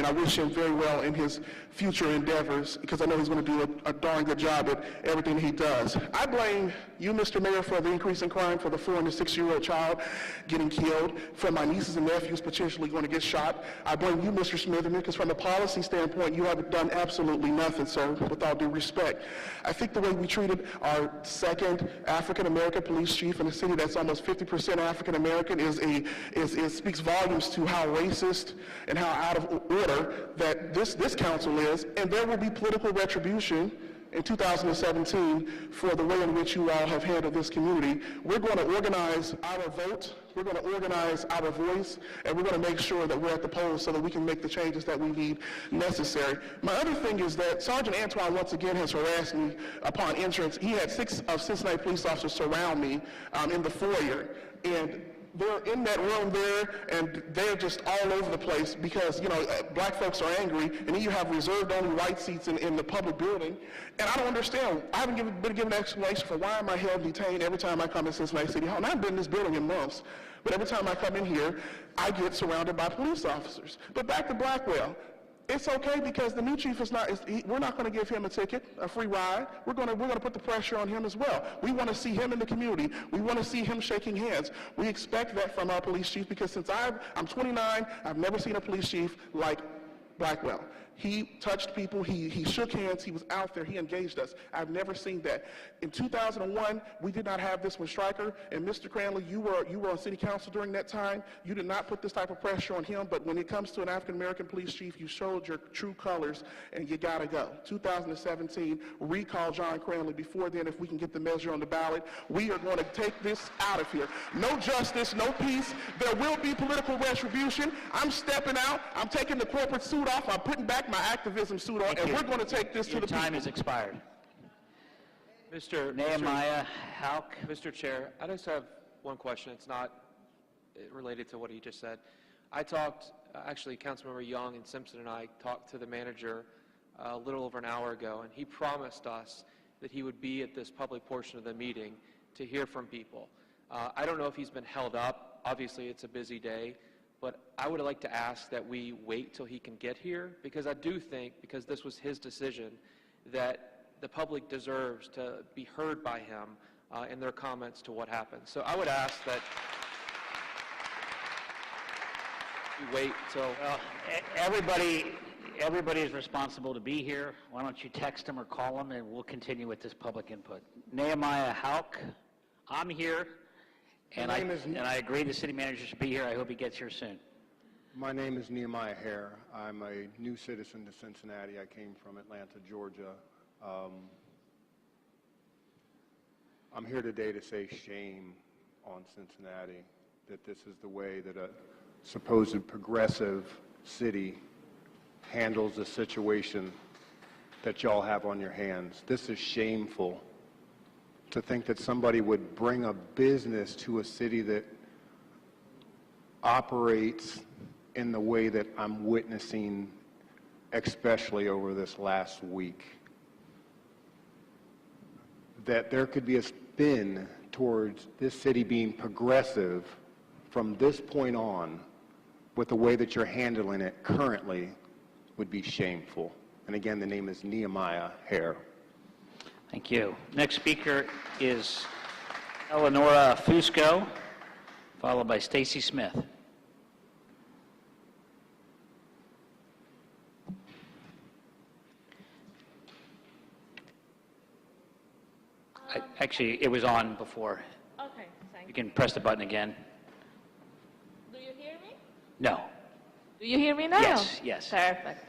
I wish him very well in his future endeavors, because I know he's going to do a darn good job at everything he does. I blame you, Mr. Mayor, for the increase in crime, for the 4- and 6-year-old child getting killed, for my nieces and nephews potentially going to get shot. I blame you, Mr. Smitherman, because from a policy standpoint, you haven't done absolutely nothing, sir, with all due respect. I think the way we treated our second African-American police chief in a city that's almost 50% African-American speaks volumes to how racist and how out of order that this council is, and there will be political retribution in 2017 for the way in which you all have handled this community. We're going to organize our vote, we're going to organize our voice, and we're going to make sure that we're at the polls so that we can make the changes that we need necessary. My other thing is that Sergeant Antoine once again has harassed me upon entrance. He had 6 of Cincinnati police officers surround me in the foyer, and they're in that room there, and they're just all over the place because, you know, black folks are angry, and then you have reserved only white seats in the public building. And I don't understand. I haven't been given an explanation for why am I held detained every time I come in Cincinnati City Hall. And I've been in this building in months, but every time I come in here, I get surrounded by police officers. But back to Blackwell. It's okay because the new chief we're not going to give him a ticket, a free ride. We're going to put the pressure on him as well. We want to see him in the community. We want to see him shaking hands. We expect that from our police chief because since I'm 29, I've never seen a police chief like Blackwell. He touched people, he shook hands, he was out there, he engaged us. I've never seen that. In 2001, we did not have this with Stryker, and Mr. Cranley, you were on city council during that time. You did not put this type of pressure on him, but when it comes to an African-American police chief, you showed your true colors, and you gotta go. 2017, recall John Cranley. Before then, if we can get the measure on the ballot, we are going to take this out of here. No justice, no peace. There will be political retribution. I'm stepping out. I'm taking the corporate suit off. I'm putting back my activism suit on, and we're going to take this to the people. Your time has expired. Nehemiah Hauk. Mr. Chair, I just have one question. It's not related to what he just said. I talked, actually, Councilmember Young and Simpson and I talked to the manager a little over an hour ago, and he promised us that he would be at this public portion of the meeting to hear from people. I don't know if he's been held up. Obviously, it's a busy day. But I would like to ask that we wait till he can get here, because I do think, because this was his decision, that the public deserves to be heard by him in their comments to what happened. So I would ask that we wait till... Well, everybody is responsible to be here. Why don't you text him or call him, and we'll continue with this public input. Nehemiah Hauk, I'm here. And I agree the city manager should be here. I hope he gets here soon. My name is Nehemiah Hare. I'm a new citizen to Cincinnati. I came from Atlanta, Georgia. I'm here today to say shame on Cincinnati, that this is the way that a supposed progressive city handles a situation that y'all have on your hands. This is shameful. To think that somebody would bring a business to a city that operates in the way that I'm witnessing, especially over this last week. That there could be a spin towards this city being progressive from this point on with the way that you're handling it currently would be shameful. And again, the name is Nehemiah Hare. Thank you. Next speaker is Eleonora Fusco, followed by Stacy Smith. Actually, it was on before. Okay, thank you. You can press the button again. Do you hear me? No. Do you hear me now? Yes, yes. Perfect.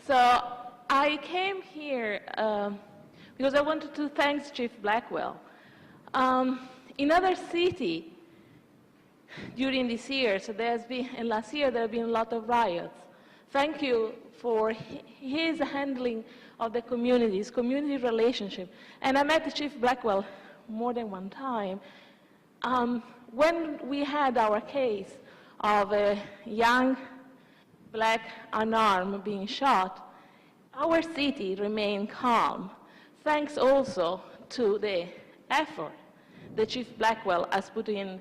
So I came here because I wanted to thank Chief Blackwell. In other cities, during this year, and last year there have been a lot of riots. Thank you for his handling of the communities, community relationship. And I met Chief Blackwell more than one time. When we had our case of a young black unarmed being shot, our city remained calm, thanks also to the effort that Chief Blackwell has put in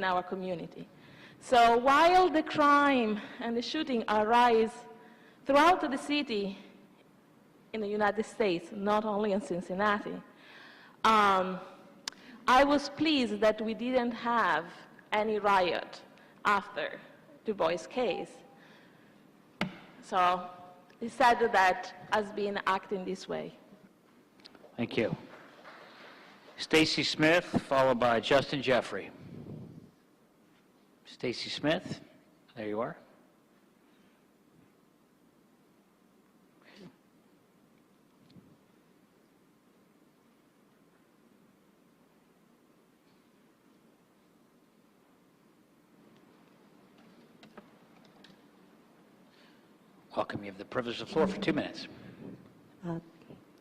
our community. So while the crime and the shooting arise throughout the city in the United States, not only in Cincinnati, I was pleased that we didn't have any riot after Du Bois' case. So it's sad that has been acting this way. Thank you. Stacy Smith, followed by Justin Jeffrey. Stacy Smith, there you are. Welcome. You have the privilege of the floor for 2 minutes.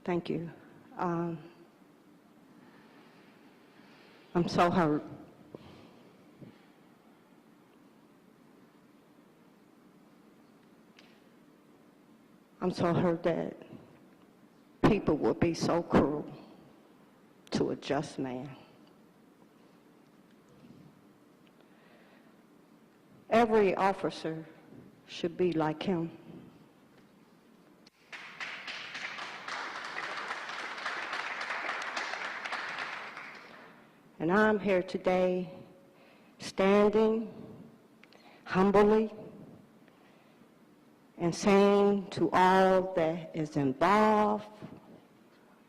Thank you. I'm so hurt. I'm so hurt that people would be so cruel to a just man. Every officer should be like him. And I'm here today standing humbly and saying to all that is involved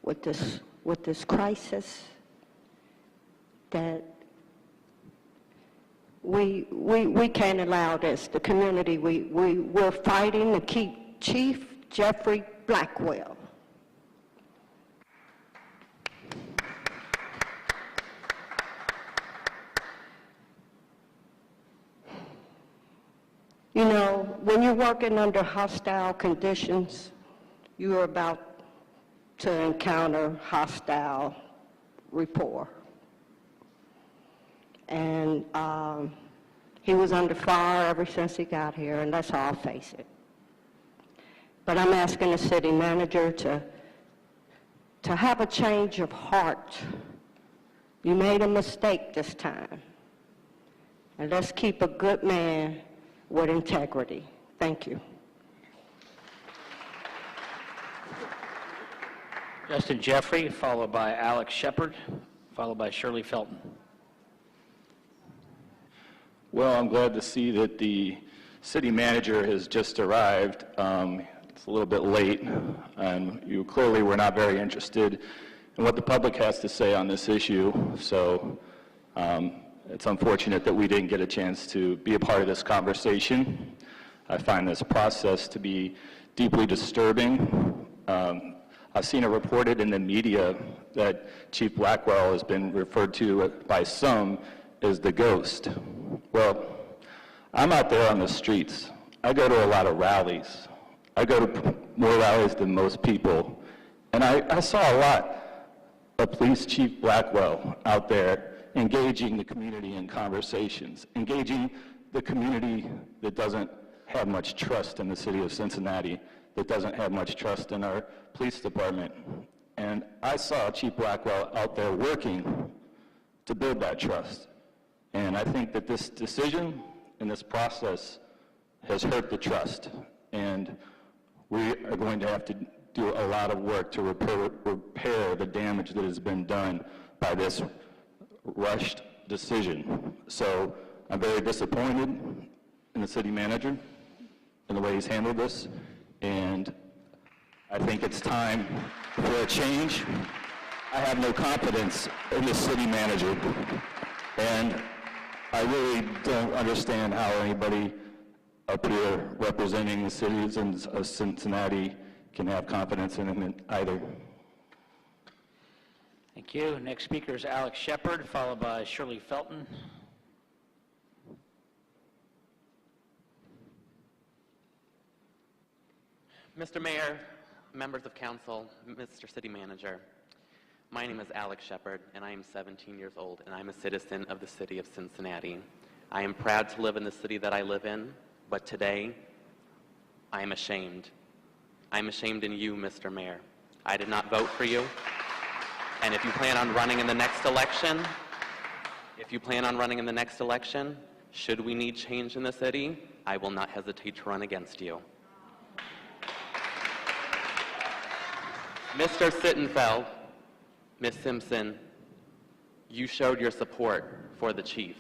with this crisis that we can't allow this. The community, we're fighting to keep Chief Jeffrey Blackwell. You know, when you're working under hostile conditions, you're about to encounter hostile rapport. And he was under fire ever since he got here, and let's all face it. But I'm asking the city manager to have a change of heart. You made a mistake this time. And let's keep a good man with integrity. Thank you. Justin Jeffrey, followed by Alex Shepard, followed by Shirley Felton. Well, I'm glad to see that the city manager has just arrived. It's a little bit late, and you clearly were not very interested in what the public has to say on this issue, so it's unfortunate that we didn't get a chance to be a part of this conversation. I find this process to be deeply disturbing. I've seen it reported in the media that Chief Blackwell has been referred to by some as the ghost. Well, I'm out there on the streets. I go to a lot of rallies. I go to more rallies than most people. And I saw a lot of Police Chief Blackwell out there engaging the community in conversations, engaging the community that doesn't have much trust in the city of Cincinnati, that doesn't have much trust in our police department. And I saw Chief Blackwell out there working to build that trust. And I think that this decision and this process has hurt the trust. And we are going to have to do a lot of work to repair the damage that has been done by this rushed decision. So I'm very disappointed in the city manager and the way he's handled this, and I think it's time for a change. I have no confidence in the city manager, and I really don't understand how anybody up here representing the citizens of Cincinnati can have confidence in him either. Thank you. Next speaker is Alex Shepard, followed by Shirley Felton. Mr. Mayor, members of council, Mr. City Manager, my name is Alex Shepard, and I am 17 years old, and I'm a citizen of the city of Cincinnati. I am proud to live in the city that I live in, but today, I am ashamed. I'm ashamed in you, Mr. Mayor. I did not vote for you, and if you plan on running in the next election, should we need change in the city, I will not hesitate to run against you. Mr. Sittenfeld, Ms. Simpson, you showed your support for the chief.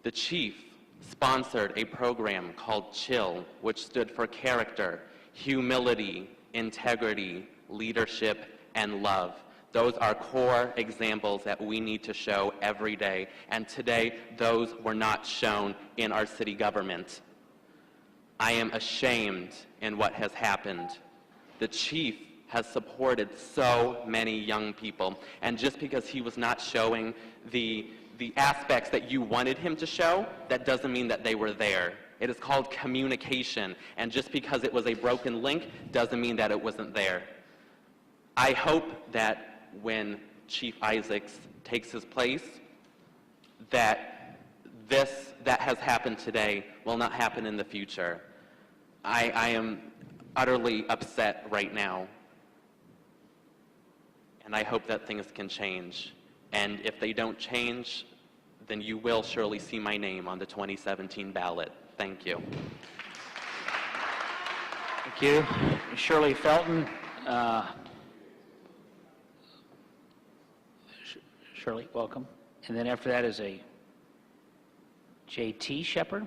The chief sponsored a program called CHILL, which stood for character, humility, integrity, leadership, and love. Those are core examples that we need to show every day, and today those were not shown in our city government. I am ashamed in what has happened. The chief has supported so many young people, and just because he was not showing the aspects that you wanted him to show, that doesn't mean that they were there. It is called communication, and just because it was a broken link doesn't mean that it wasn't there. I hope that when Chief Isaacs takes his place, that that has happened today will not happen in the future. I am utterly upset right now, and I hope that things can change. And if they don't change, then you will surely see my name on the 2017 ballot. Thank you. Thank you. Shirley Felton. Shirley, welcome. And then after that is a J.T. Shepard.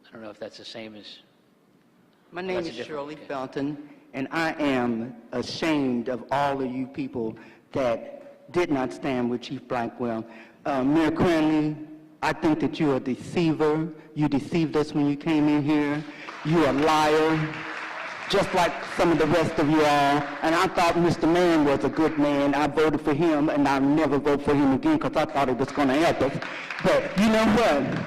I don't know if that's the same as... My name That's is a different- Shirley okay. Felton, and I am ashamed of all of you people that did not stand with Chief Blackwell. Mayor Cranley, I think that you're a deceiver. You deceived us when you came in here. You're a liar, just like some of the rest of you all. And I thought Mr. Mann was a good man. I voted for him, and I'll never vote for him again because I thought it was going to help us. But you know what?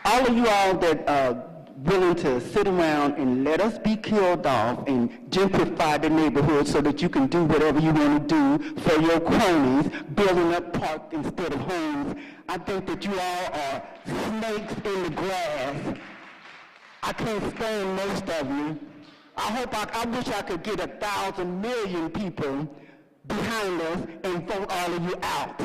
All of you all that are willing to sit around and let us be killed off and gentrify the neighborhood so that you can do whatever you want to do for your cronies, building up parks instead of homes. I think that you all are snakes in the grass. I can't stand most of you. I wish I could get 1,000 million people behind us and vote all of you out.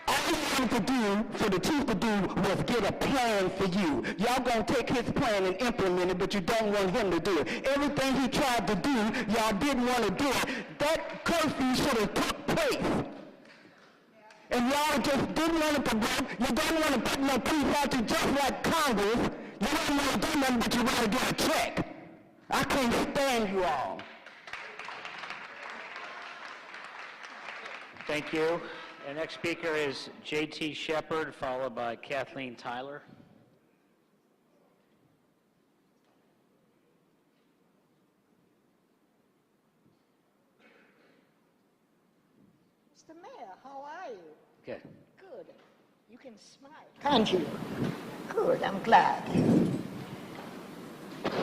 All he wanted to do, for the chief to do, was get a plan for you. Y'all gonna take his plan and implement it, but you don't want him to do it. Everything he tried to do, y'all didn't want to do it. That curfew should have took place. And y'all just didn't want to promote, you don't want to put no police out there just like Congress. You don't want to do nothing, but you want to get a check. I can't stand you all. Thank you. The next speaker is J.T. Shepard, followed by Kathleen Tyler. Mr. Mayor, how are you? Good. Good. You can smile, can't you? Good, I'm glad.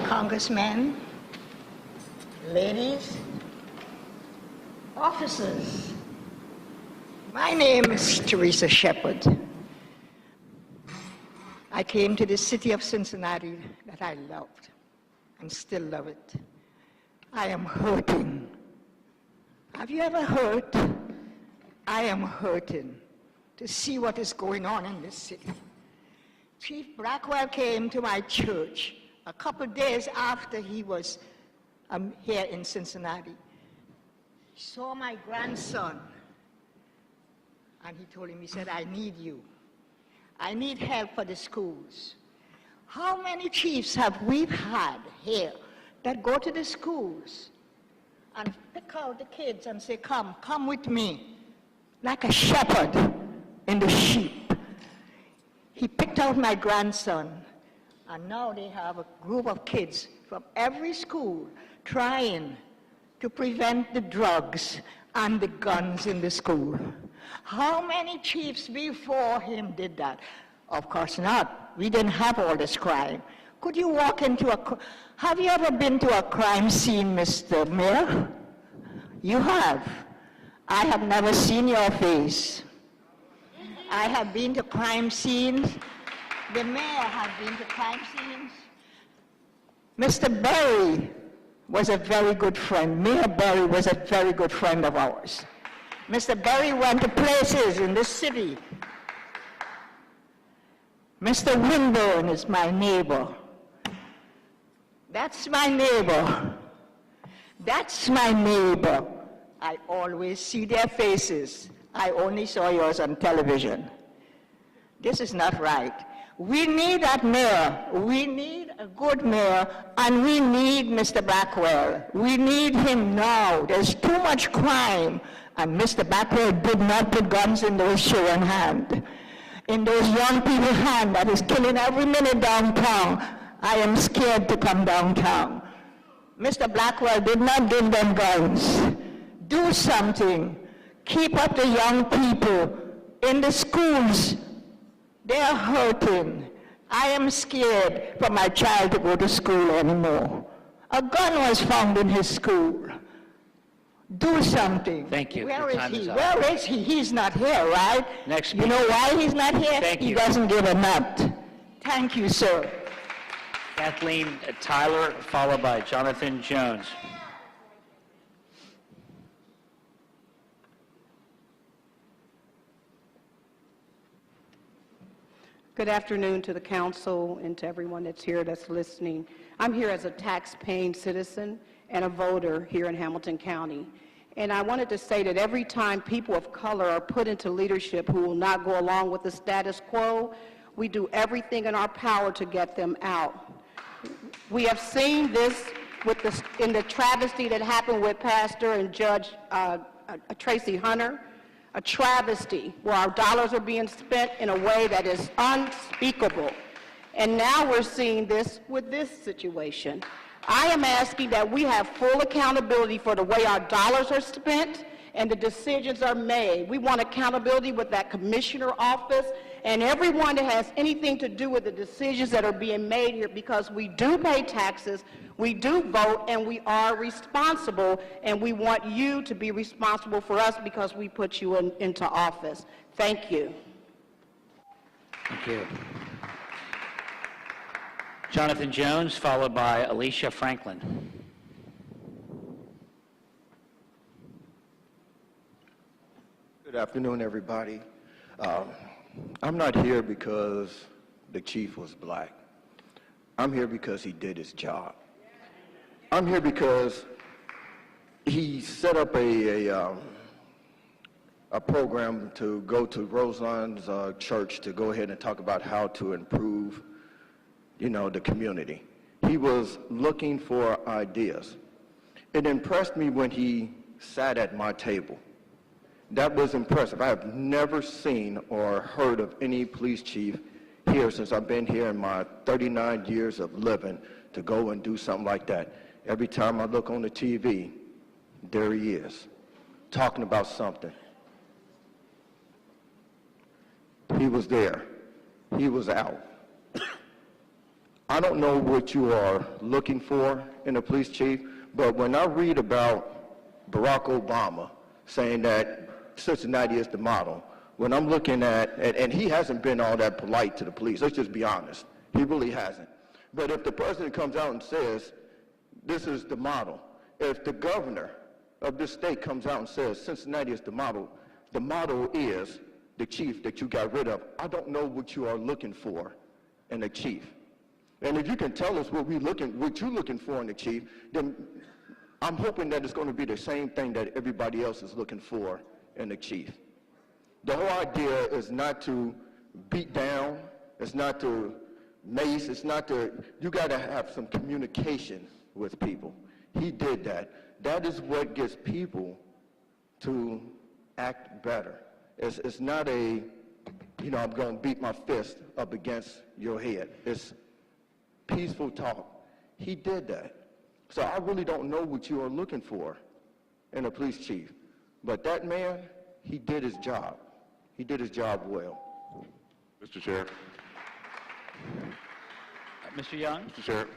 Congressmen, ladies, officers, my name is Teresa Shepard. I came to the city of Cincinnati that I loved and still love it. I am hurting. Have you ever hurt? I am hurting to see what is going on in this city. Chief Blackwell came to my church a couple days after he was here in Cincinnati. He saw my grandson, and he told him, he said, I need you. I need help for the schools. How many chiefs have we had here that go to the schools and pick out the kids and say, come with me, like a shepherd in the sheep? He picked out my grandson, and now they have a group of kids from every school trying to prevent the drugs and the guns in the school. How many chiefs before him did that? Of course not. We didn't have all this crime. Could you walk into have you ever been to a crime scene, Mr. Mayor? You have. I have never seen your face. I have been to crime scenes. The mayor has been to crime scenes. Mr. Berry was a very good friend. Mayor Berry was a very good friend of ours. Mr. Berry went to places in this city. Mr. Winburn is my neighbor. That's my neighbor. That's my neighbor. I always see their faces. I only saw yours on television. This is not right. We need that mayor. We need a good mayor, and we need Mr. Blackwell. We need him now. There's too much crime, and Mr. Blackwell did not put guns in those children's hands. In those young people's hands that is killing every minute downtown. I am scared to come downtown. Mr. Blackwell did not give them guns. Do something. Keep up the young people in the schools. They are hurting. I am scared for my child to go to school anymore. A gun was found in his school. Do something. Thank you. Where Your is time he? is up. Where is he? He's not here, right? Next You know why he's not here? Thank He you. doesn't give a nut. Thank you, sir. Kathleen Tyler, followed by Jonathan Jones. Good afternoon to the council and to everyone that's here that's listening. I'm here as a tax-paying citizen and a voter here in Hamilton County. And I wanted to say that every time people of color are put into leadership who will not go along with the status quo, we do everything in our power to get them out. We have seen this with in the travesty that happened with Pastor and Judge Tracy Hunter, a travesty where our dollars are being spent in a way that is unspeakable. And now we're seeing this with this situation. I am asking that we have full accountability for the way our dollars are spent and the decisions are made. We want accountability with that commissioner office and everyone that has anything to do with the decisions that are being made here, because we do pay taxes, we do vote, and we are responsible, and we want you to be responsible for us because we put you into office. Thank you. Thank you. Jonathan Jones, followed by Alicia Franklin. Good afternoon, everybody. I'm not here because the chief was black. I'm here because he did his job. I'm here because he set up a program to go to Rosaline's church to go ahead and talk about how to improve, the community. He was looking for ideas. It impressed me when he sat at my table. That was impressive. I have never seen or heard of any police chief here since I've been here in my 39 years of living to go and do something like that. Every time I look on the TV, there he is, talking about something. He was there. He was out. I don't know what you are looking for in a police chief, but when I read about Barack Obama saying that Cincinnati is the model, when I'm looking at, and he hasn't been all that polite to the police, let's just be honest. He really hasn't. But if the president comes out and says, this is the model, if the governor of this state comes out and says, Cincinnati is the model is the chief that you got rid of, I don't know what you are looking for in a chief. And if you can tell us what you're looking for in a chief, then I'm hoping that it's going to be the same thing that everybody else is looking for in a chief. The whole idea is not to beat down, it's not to mace, it's not to, you got to have some communication with people. He did that. That is what gets people to act better. It's not a, I'm going to beat my fist up against your head. It's peaceful talk. He did that. So I really don't know what you are looking for in a police chief. But that man, he did his job. He did his job well. Mr. Chair. Mr. Young? Mr. Chair,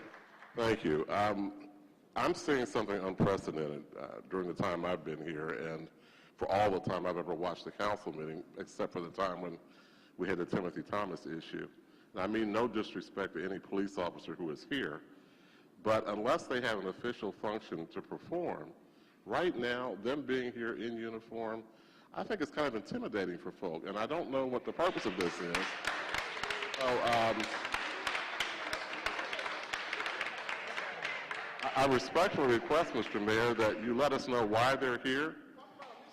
thank you. I'm seeing something unprecedented during the time I've been here and for all the time I've ever watched the council meeting, except for the time when we had the Timothy Thomas issue. And I mean no disrespect to any police officer who is here, but unless they have an official function to perform, right now, them being here in uniform, I think it's kind of intimidating for folk, and I don't know what the purpose of this is. So, I respectfully request, Mr. Mayor, that you let us know why they're here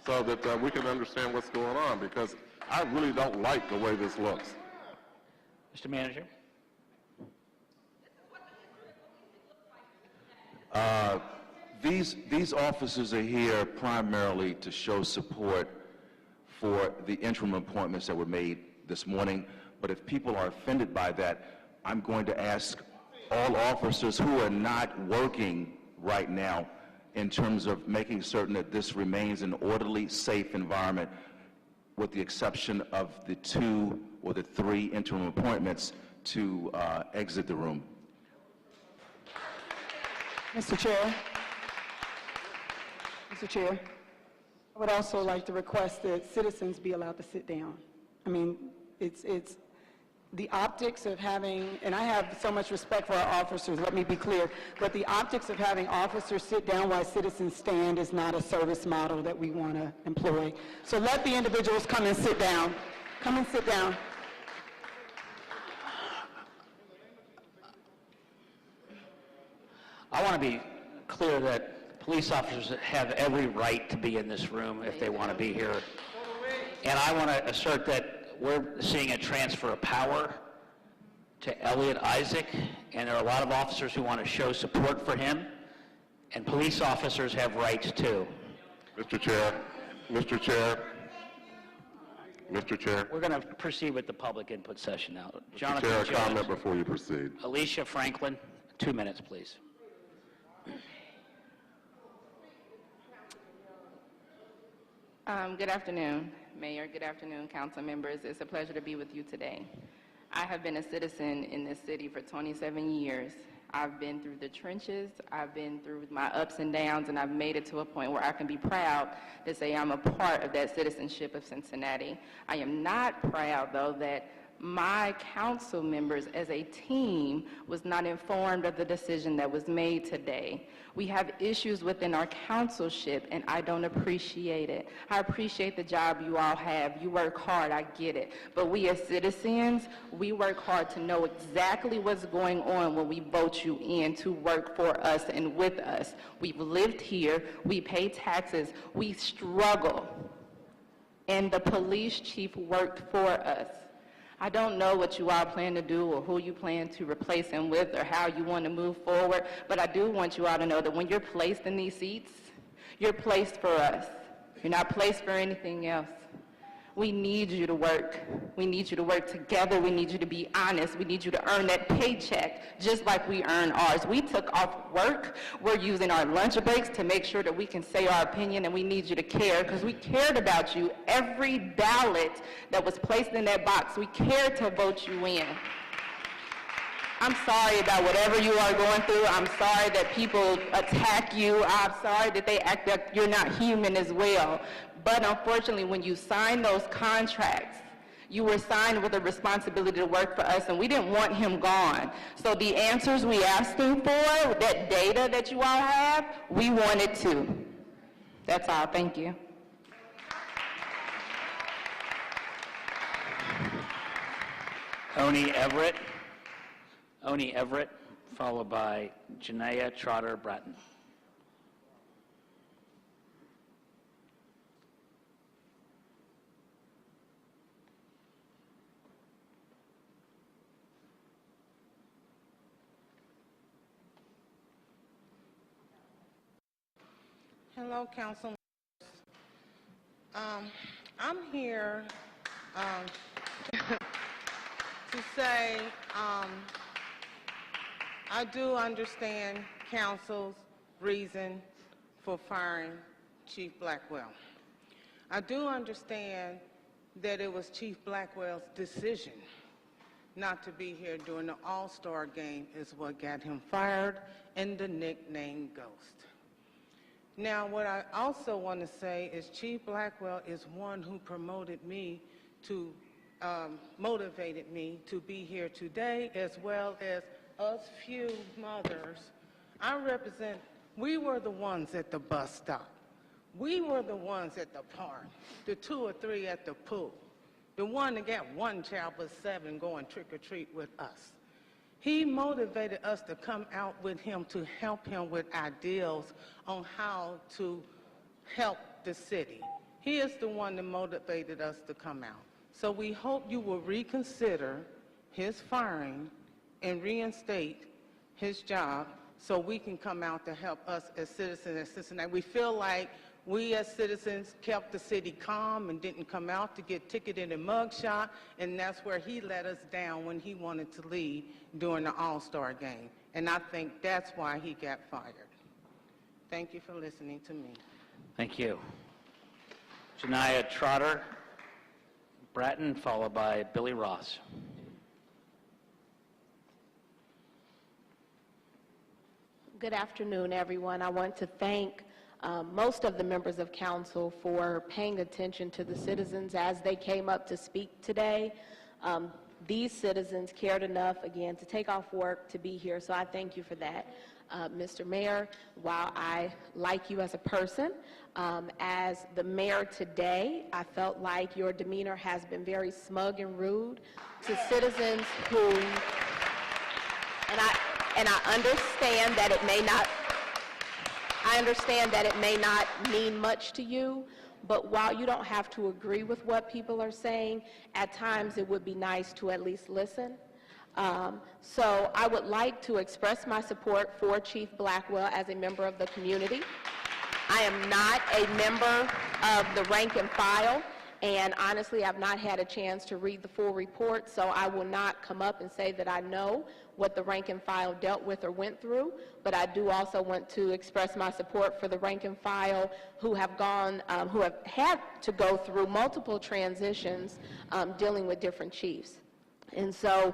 so that we can understand what's going on, because I really don't like the way this looks. Mr. Manager? These officers are here primarily to show support for the interim appointments that were made this morning. But if people are offended by that, I'm going to ask all officers who are not working right now in terms of making certain that this remains an orderly, safe environment, with the exception of the 2 or the 3 interim appointments, to exit the room. Mr. Chair. Mr. Chair, I would also like to request that citizens be allowed to sit down. I mean, it's the optics of having, and I have so much respect for our officers, let me be clear, but the optics of having officers sit down while citizens stand is not a service model that we want to employ. So let the individuals come and sit down. Come and sit down. I want to be clear that police officers have every right to be in this room if they want to be here. And I want to assert that we're seeing a transfer of power to Elliot Isaac, and there are a lot of officers who want to show support for him, and police officers have rights too. Mr. Chair, Mr. Chair, Mr. Chair. We're going to proceed with the public input session now. Mr. Chair, a comment before you proceed. Alicia Franklin, 2 minutes, please. Good afternoon, Mayor. Good afternoon, council members. It's a pleasure to be with you today. I have been a citizen in this city for 27 years. I've been through the trenches, I've been through my ups and downs, and I've made it to a point where I can be proud to say I'm a part of that citizenship of Cincinnati. I am not proud, though, that my council members as a team was not informed of the decision that was made today. We have issues within our councilship, and I don't appreciate it. I appreciate the job you all have. You work hard, I get it. But we as citizens, we work hard to know exactly what's going on when we vote you in to work for us and with us. We've lived here, we pay taxes, we struggle, and the police chief worked for us. I don't know what you all plan to do or who you plan to replace him with or how you want to move forward, but I do want you all to know that when you're placed in these seats, you're placed for us. You're not placed for anything else. We need you to work. We need you to work together. We need you to be honest. We need you to earn that paycheck just like we earn ours. We took off work. We're using our lunch breaks to make sure that we can say our opinion, and we need you to care because we cared about you. Every ballot that was placed in that box, we cared to vote you in. I'm sorry about whatever you are going through. I'm sorry that people attack you. I'm sorry that they act like you're not human as well. But unfortunately, when you sign those contracts, you were signed with a responsibility to work for us, and we didn't want him gone. So the answers we asked him for, that data that you all have, we wanted to. That's all. Thank you. Oni Everett. Oni Everett, followed by Janaea Trotter-Bratton. Hello, council. I'm here to say I do understand council's reason for firing Chief Blackwell. I do understand that it was Chief Blackwell's decision not to be here during the All-Star game is what got him fired, and the nickname Ghost. Now, what I also want to say is Chief Blackwell is one who promoted me to, motivated me to be here today, as well as us few mothers. I represent, we were the ones at the bus stop. We were the ones at the park, the 2 or 3 at the pool, the one that got one child but 7 going trick or treat with us. He motivated us to come out with him to help him with ideas on how to help the city. He is the one that motivated us to come out. So we hope you will reconsider his firing and reinstate his job so we can come out to help us as citizens of Cincinnati. We feel like we as citizens kept the city calm and didn't come out to get ticketed and mugshot, and that's where he let us down when he wanted to leave during the All-Star game. And I think that's why he got fired. Thank you for listening to me. Thank you. Janiyah Trotter Bratton, followed by Billy Ross. Good afternoon, everyone. I want to thank most of the members of council for paying attention to the citizens as they came up to speak today. These citizens cared enough, again, to take off work to be here, so I thank you for that. Mr. Mayor, while I like you as a person, as the mayor today, I felt like your demeanor has been very smug and rude to citizens who, and I understand that it may not, mean much to you, but while you don't have to agree with what people are saying, at times it would be nice to at least listen. So I would like to express my support for Chief Blackwell as a member of the community. I am not a member of the rank and file, and honestly, I've not had a chance to read the full report, so I will not come up and say that I know what the rank and file dealt with or went through, but I do also want to express my support for the rank and file who have had to go through multiple transitions dealing with different chiefs. And so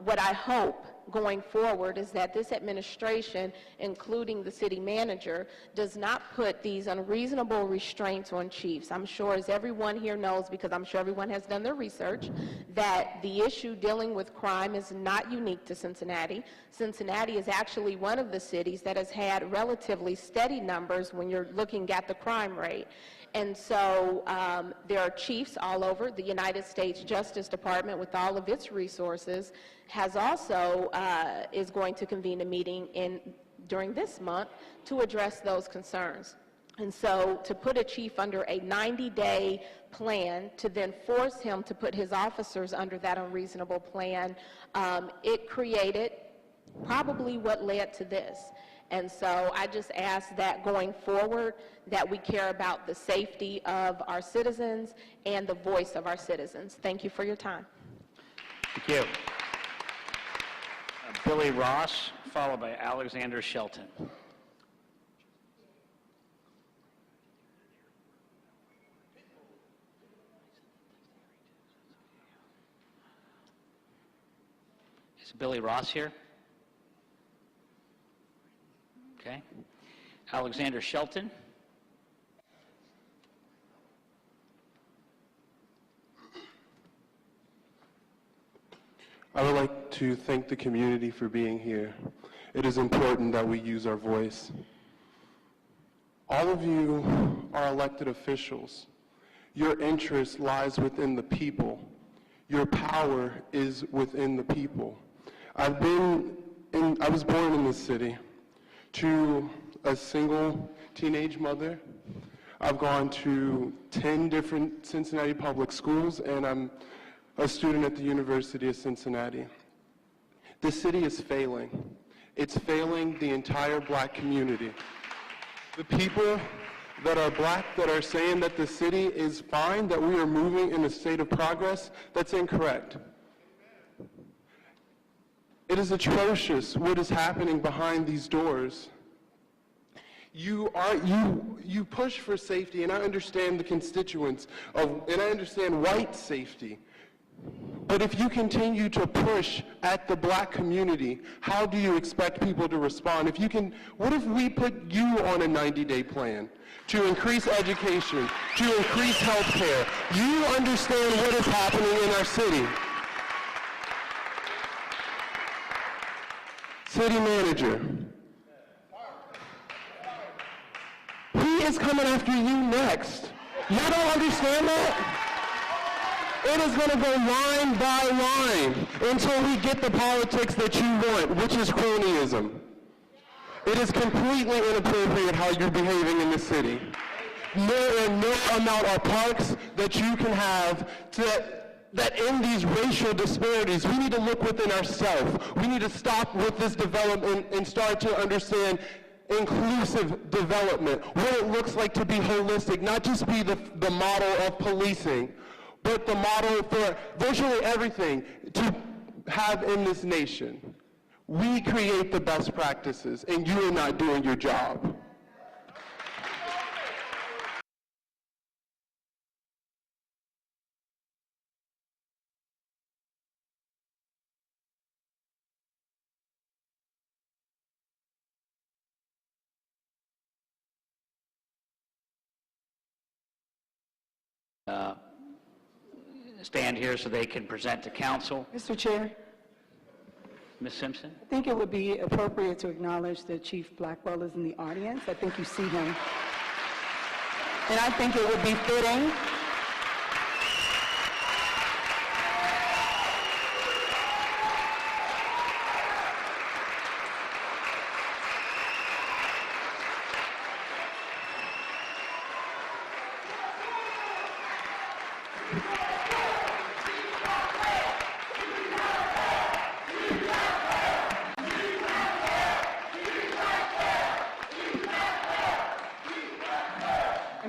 what I hope going forward is that this administration, including the city manager, does not put these unreasonable restraints on chiefs. I'm sure, as everyone here knows, because I'm sure everyone has done their research, that the issue dealing with crime is not unique to Cincinnati. Cincinnati is actually one of the cities that has had relatively steady numbers when you're looking at the crime rate. And so there are chiefs all over. The United States Justice Department, with all of its resources, has also is going to convene a meeting during this month to address those concerns. And so to put a chief under a 90-day plan, to then force him to put his officers under that unreasonable plan, it created probably what led to this. And so I just ask that going forward that we care about the safety of our citizens and the voice of our citizens. Thank you for your time. Thank you. Billy Ross, followed by Alexander Shelton. Is Billy Ross here? Okay. Alexander Shelton. I would like to thank the community for being here. It is important that we use our voice. All of you are elected officials. Your interest lies within the people. Your power is within the people. I was born in this city to a single teenage mother. I've gone to 10 different Cincinnati public schools, and I'm a student at the University of Cincinnati. The city is failing. It's failing the entire black community. The people that are black that are saying that the city is fine, that we are moving in a state of progress, that's incorrect. It is atrocious what is happening behind these doors. You push for safety, and I understand the constituents and I understand white safety. But if you continue to push at the black community, how do you expect people to respond? What if we put you on a 90-day plan to increase education, to increase health care? You understand what is happening in our city. City manager, he is coming after you next. You don't understand that? It is going to go line by line until we get the politics that you want, which is cronyism. It is completely inappropriate how you're behaving in the city. No amount of parks that you can have that end these racial disparities. We need to look within ourselves. We need to stop with this development and start to understand inclusive development, what it looks like to be holistic, not just be the model of policing, but the model for virtually everything to have in this nation. We create the best practices, and you are not doing your job. Stand here so they can present to council. Mr. Chair, Ms. Simpson? I think it would be appropriate to acknowledge that Chief Blackwell is in the audience. I think you see him. And I think it would be fitting.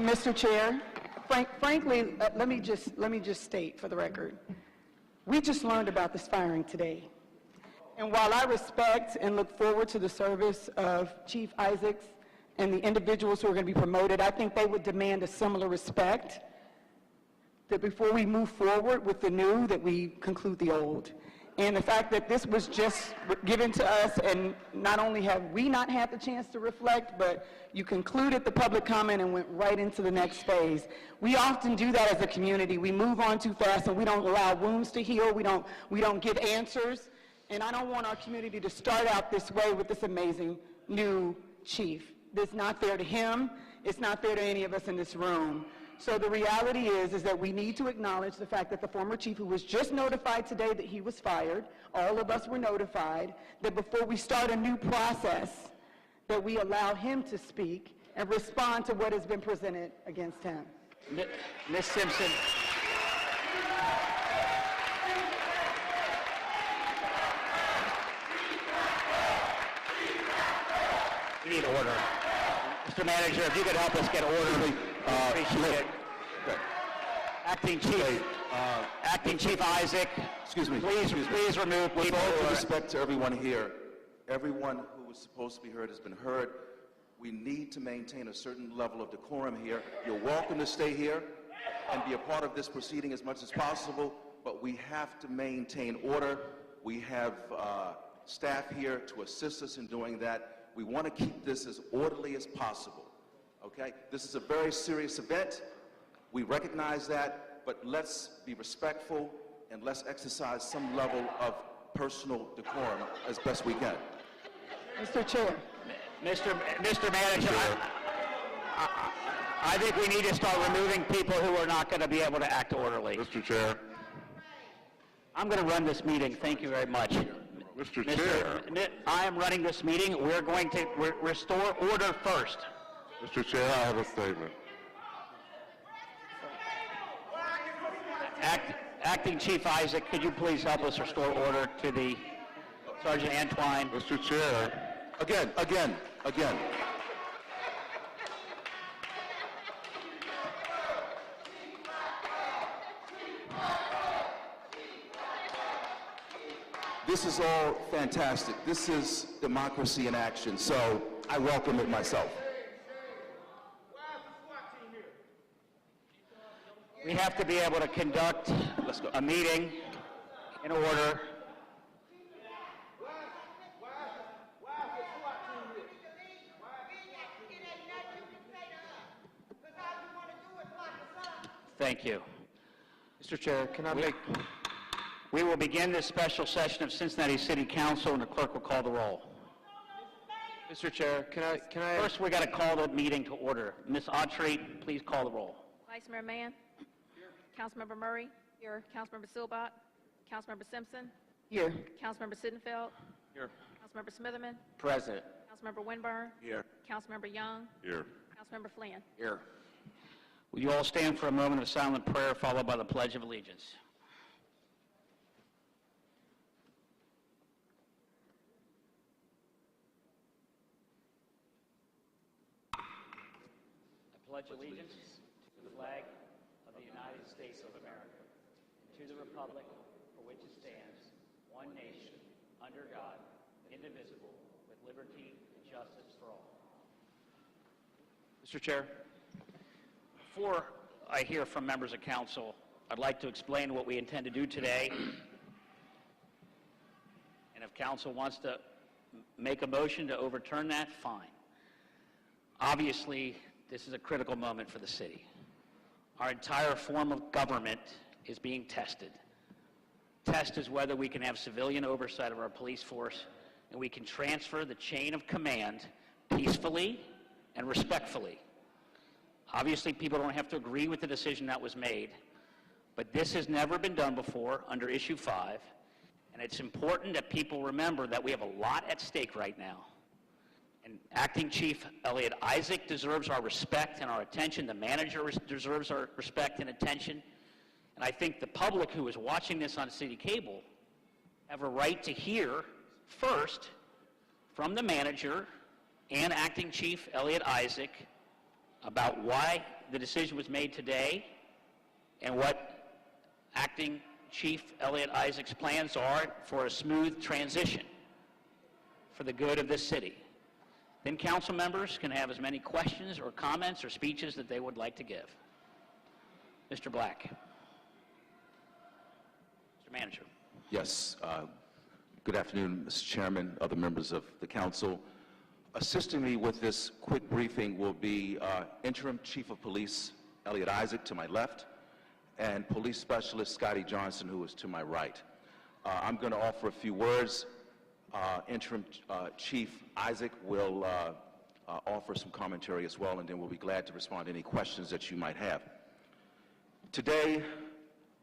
Mr. Chair, frankly, let me just state for the record, we just learned about this firing today. And while I respect and look forward to the service of Chief Isaacs and the individuals who are going to be promoted, I think they would demand a similar respect, that before we move forward with the new, that we conclude the old. And the fact that this was just given to us, and not only have we not had the chance to reflect, but you concluded the public comment and went right into the next phase. We often do that as a community. We move on too fast and we don't allow wounds to heal. We don't give answers. And I don't want our community to start out this way with this amazing new chief. It's not fair to him. It's not fair to any of us in this room. So the reality is that we need to acknowledge the fact that the former chief, who was just notified today that he was fired, all of us were notified, that before we start a new process, that we allow him to speak and respond to what has been presented against him. Ms. Simpson. We need order. Mr. Manager, if you could help us get order. Appreciate it. Acting Chief Isaac. Excuse me. Please remove With people all who due are... respect to everyone here, everyone who was supposed to be heard has been heard. We need to maintain a certain level of decorum here. You're welcome to stay here and be a part of this proceeding as much as possible, but we have to maintain order. We have staff here to assist us in doing that. We want to keep this as orderly as possible. Okay? This is a very serious event. We recognize that, but let's be respectful and let's exercise some level of personal decorum as best we can. Mr. Chair. Mr. Manager, I think we need to start removing people who are not going to be able to act orderly. Mr. Chair. I'm going to run this meeting. Thank you very much. Mr. Chair. I am running this meeting. We're going to restore order first. Mr. Chair, I have a statement. Acting Chief Isaac, could you please help us restore order to the Sergeant Antwine? Mr. Chair. Again. This is all fantastic. This is democracy in action, so I welcome it myself. We have to be able to conduct a meeting in order. Thank you. Mr. Chair, can I make... We will begin this special session of Cincinnati City Council, and the clerk will call the roll. Mr. Chair, can I... First, we got to call the meeting to order. Ms. Autry, please call the roll. Vice Mayor Mann. Councilmember Murray. Here. Councilmember Silbott. Councilmember Simpson. Here. Councilmember Sittenfeld. Here. Councilmember Smitherman. Present. Councilmember Winburn. Here. Councilmember Young. Here. Councilmember Flynn. Here. Will you all stand for a moment of silent prayer followed by the Pledge of Allegiance? I pledge allegiance to the flag of the United States of America, and to the republic for which it stands, one nation, under God, indivisible, with liberty and justice for all. Mr. Chair. Before I hear from members of council, I'd like to explain what we intend to do today. And if council wants to make a motion to overturn that, fine. Obviously, this is a critical moment for the city. Our entire form of government is being tested. Test is whether we can have civilian oversight of our police force and we can transfer the chain of command peacefully and respectfully. Obviously, people don't have to agree with the decision that was made, but this has never been done before under Issue 5, and it's important that people remember that we have a lot at stake right now. And Acting Chief Elliot Isaac deserves our respect and our attention. The manager deserves our respect and attention. And I think the public who is watching this on city cable have a right to hear first from the manager and Acting Chief Elliot Isaac about why the decision was made today and what Acting Chief Elliot Isaac's plans are for a smooth transition for the good of this city. Then council members can have as many questions or comments or speeches that they would like to give. Mr. Black. Mr. Manager. Yes. Good afternoon, Mr. Chairman, other members of the council. Assisting me with this quick briefing will be Interim Chief of Police Elliot Isaac to my left and Police Specialist Scotty Johnson, who is to my right. I'm going to offer a few words. Interim Chief Isaac will offer some commentary as well, and then we'll be glad to respond to any questions that you might have. Today,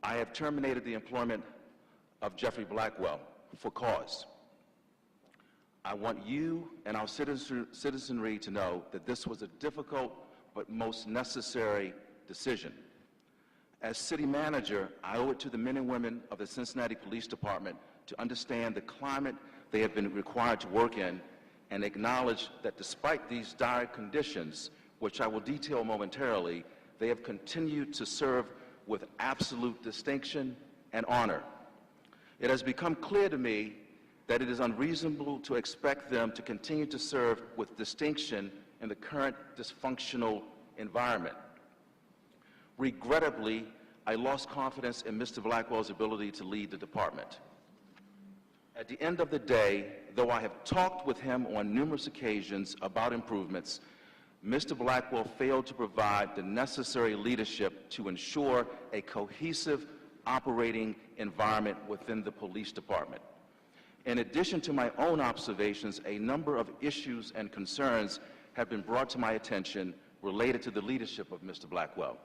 I have terminated the employment of Jeffrey Blackwell for cause. I want you and our citizenry to know that this was a difficult but most necessary decision. As city manager, I owe it to the men and women of the Cincinnati Police Department to understand the climate they have been required to work in and acknowledge that despite these dire conditions, which I will detail momentarily, they have continued to serve with absolute distinction and honor. It has become clear to me that it is unreasonable to expect them to continue to serve with distinction in the current dysfunctional environment. Regrettably, I lost confidence in Mr. Blackwell's ability to lead the department. At the end of the day, though I have talked with him on numerous occasions about improvements, Mr. Blackwell failed to provide the necessary leadership to ensure a cohesive operating environment within the police department. In addition to my own observations, a number of issues and concerns have been brought to my attention related to the leadership of Mr. Blackwell.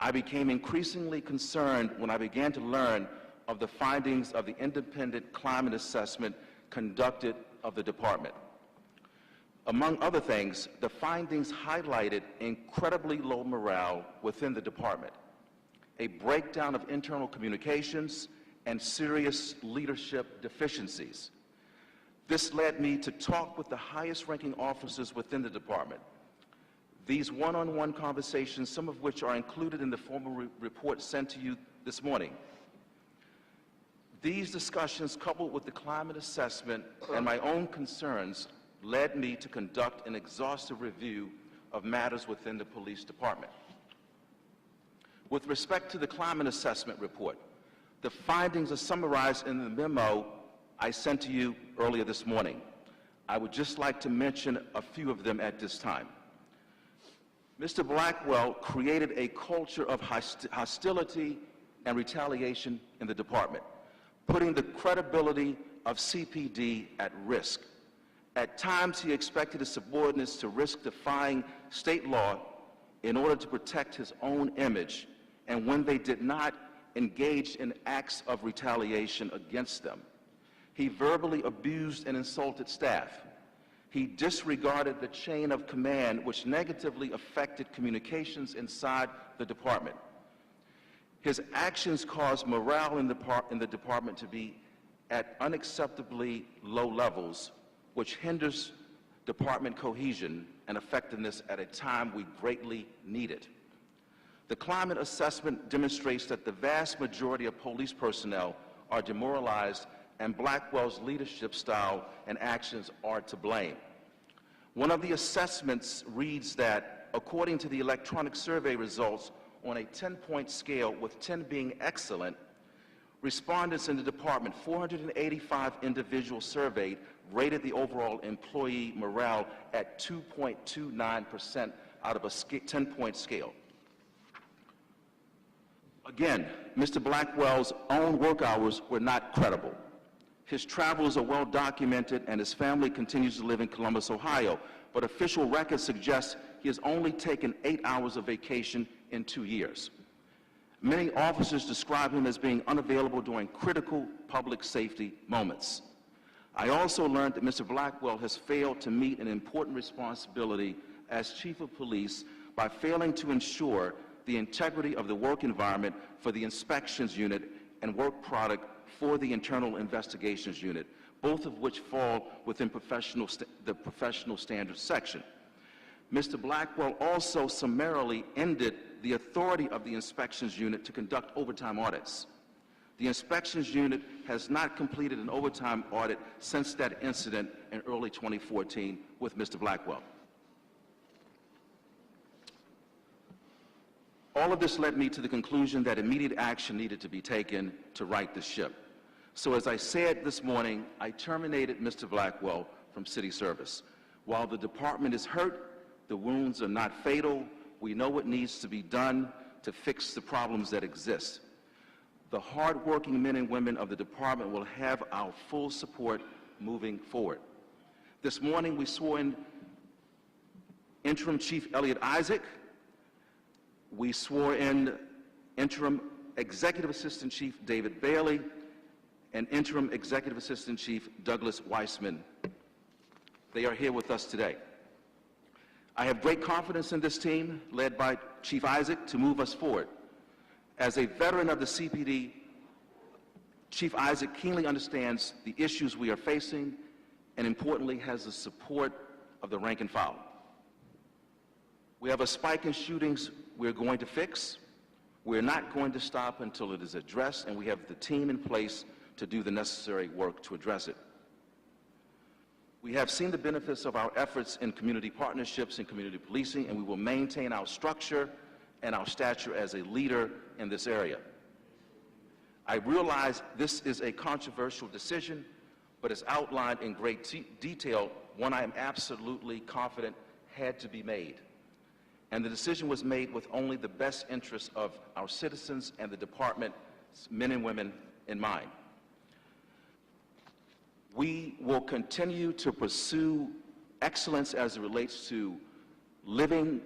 I became increasingly concerned when I began to learn of the findings of the independent climate assessment conducted of the department. Among other things, the findings highlighted incredibly low morale within the department, a breakdown of internal communications, and serious leadership deficiencies. This led me to talk with the highest-ranking officers within the department. These one-on-one conversations, some of which are included in the formal report sent to you this morning. These discussions, coupled with the climate assessment and my own concerns, led me to conduct an exhaustive review of matters within the police department. With respect to the climate assessment report, the findings are summarized in the memo I sent to you earlier this morning. I would just like to mention a few of them at this time. Mr. Blackwell created a culture of hostility and retaliation in the department, putting the credibility of CPD at risk. At times, he expected his subordinates to risk defying state law in order to protect his own image, and when they did not, engaged in acts of retaliation against them. He verbally abused and insulted staff. He disregarded the chain of command, which negatively affected communications inside the department. His actions caused morale in the department to be at unacceptably low levels, which hinders department cohesion and effectiveness at a time we greatly need it. The climate assessment demonstrates that the vast majority of police personnel are demoralized, and Blackwell's leadership style and actions are to blame. One of the assessments reads that, according to the electronic survey results, on a 10-point scale, with 10 being excellent, respondents in the department, 485 individuals surveyed, rated the overall employee morale at 2.29% out of a 10-point scale. Again, Mr. Blackwell's own work hours were not credible. His travels are well documented, and his family continues to live in Columbus, Ohio, but official records suggest he has only taken 8 hours of vacation in 2 years. Many officers describe him as being unavailable during critical public safety moments. I also learned that Mr. Blackwell has failed to meet an important responsibility as Chief of Police by failing to ensure the integrity of the work environment for the inspections unit and work product for the internal investigations unit, both of which fall within the professional standards section. Mr. Blackwell also summarily ended the authority of the inspections unit to conduct overtime audits. The inspections unit has not completed an overtime audit since that incident in early 2014 with Mr. Blackwell. All of this led me to the conclusion that immediate action needed to be taken to right the ship. So as I said this morning, I terminated Mr. Blackwell from city service. While the department is hurt, the wounds are not fatal. We know what needs to be done to fix the problems that exist. The hardworking men and women of the department will have our full support moving forward. This morning we swore in Interim Chief Elliot Isaac. We swore in Interim Executive Assistant Chief David Bailey and Interim Executive Assistant Chief Douglas Weissman. They are here with us today. I have great confidence in this team, led by Chief Isaac, to move us forward. As a veteran of the CPD, Chief Isaac keenly understands the issues we are facing and, importantly, has the support of the rank and file. We have a spike in shootings we're going to fix. We're not going to stop until it is addressed, and we have the team in place to do the necessary work to address it. We have seen the benefits of our efforts in community partnerships and community policing, and we will maintain our structure and our stature as a leader in this area. I realize this is a controversial decision, but as outlined in great detail, one I am absolutely confident had to be made. And the decision was made with only the best interests of our citizens and the department's men and women in mind. We will continue to pursue excellence as it relates to living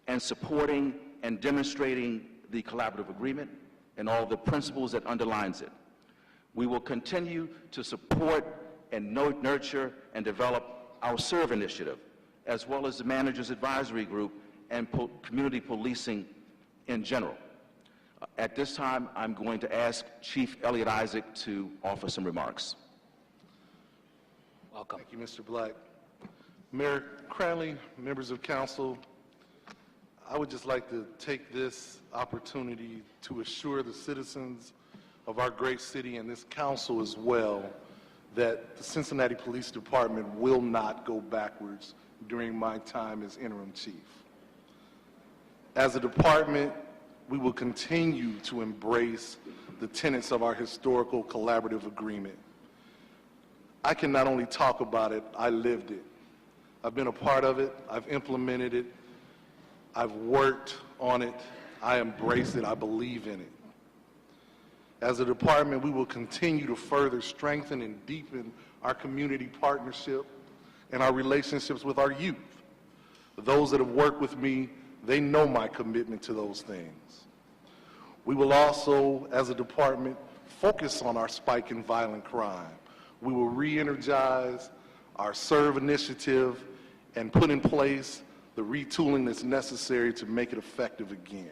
and supporting and demonstrating the collaborative agreement and all the principles that underlines it. We will continue to support and nurture and develop our SERVE initiative, as well as the Managers Advisory Group and community policing in general. At this time, I'm going to ask Chief Elliot Isaac to offer some remarks. Welcome. Thank you, Mr. Black. Mayor Cranley, members of council, I would just like to take this opportunity to assure the citizens of our great city and this council as well that the Cincinnati Police Department will not go backwards during my time as interim chief. As a department, we will continue to embrace the tenets of our historical collaborative agreement. I can not only talk about it, I lived it. I've been a part of it, I've implemented it, I've worked on it, I embrace it, I believe in it. As a department, we will continue to further strengthen and deepen our community partnership and our relationships with our youth. Those that have worked with me, they know my commitment to those things. We will also, as a department, focus on our spike in violent crime. We will re-energize our SERVE initiative and put in place the retooling that's necessary to make it effective again.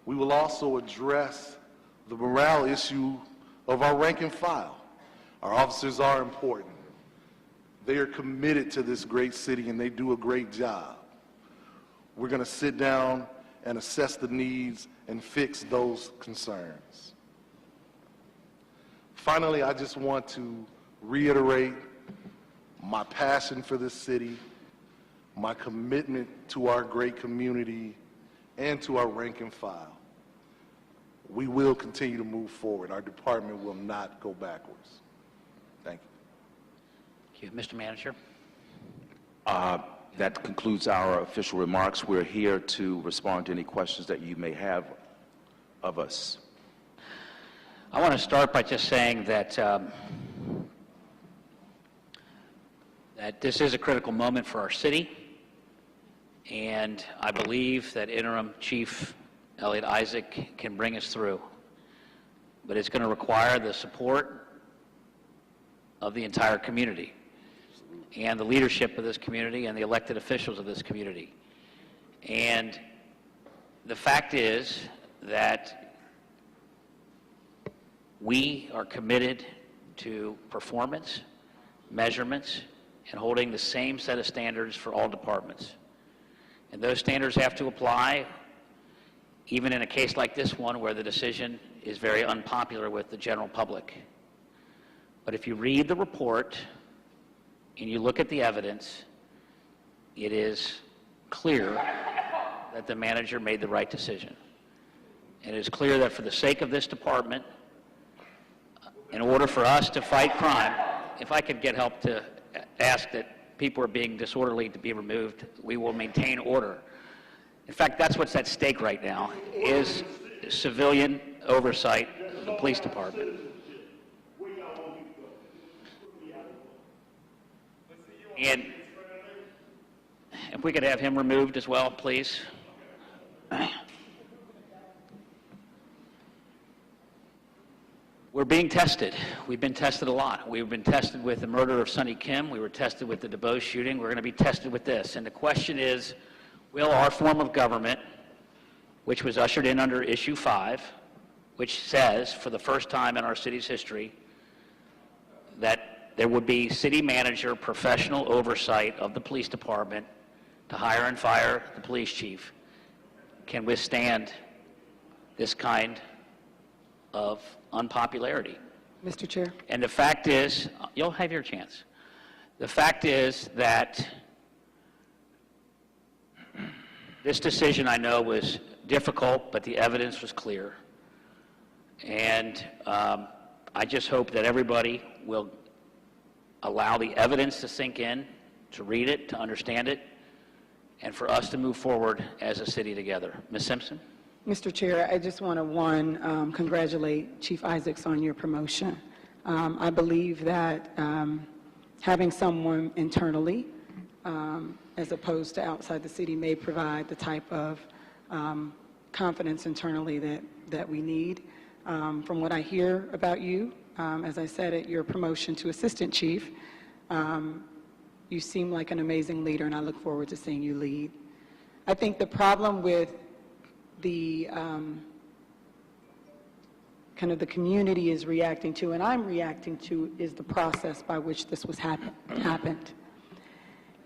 We will also address the morale issue of our rank and file. Our officers are important. They are committed to this great city and they do a great job. We're going to sit down and assess the needs and fix those concerns. Finally, I just want to reiterate my passion for this city, my commitment to our great community, and to our rank and file. We will continue to move forward. Our department will not go backwards. Thank you. Thank you. Mr. Manager. That concludes our official remarks. We're here to respond to any questions that you may have of us. I want to start by just saying that that this is a critical moment for our city, and I believe that Interim Chief Elliot Isaac can bring us through. But it's going to require the support of the entire community and the leadership of this community and the elected officials of this community. And the fact is that we are committed to performance, measurements, and holding the same set of standards for all departments. And those standards have to apply even in a case like this one where the decision is very unpopular with the general public. But if you read the report and you look at the evidence, it is clear that the manager made the right decision. And it is clear that for the sake of this department, in order for us to fight crime, if I could get help to ask that people are being disorderly to be removed, we will maintain order. In fact, that's what's at stake right now, is civilian oversight of the police department. And if we could have him removed as well, please. We're being tested. We've been tested a lot. We've been tested with the murder of Sonny Kim. We were tested with the DuBose shooting. We're going to be tested with this. And the question is, will our form of government, which was ushered in under Issue 5, which says, for the first time in our city's history, that there would be city manager professional oversight of the police department to hire and fire the police chief, can withstand this kind of unpopularity. Mr. Chair. And the fact is, you'll have your chance. The fact is that this decision, I know, was difficult, but the evidence was clear. And I just hope that everybody will allow the evidence to sink in, to read it, to understand it, and for us to move forward as a city together. Ms. Simpson? Mr. Chair, I just want to, congratulate Chief Isaacs on your promotion. I believe that having someone internally, as opposed to outside the city, may provide the type of confidence internally that we need. From what I hear about you, as I said at your promotion to Assistant Chief, you seem like an amazing leader, and I look forward to seeing you lead. I think the problem with the kind of the community is reacting to, and I'm reacting to, is the process by which this was happened.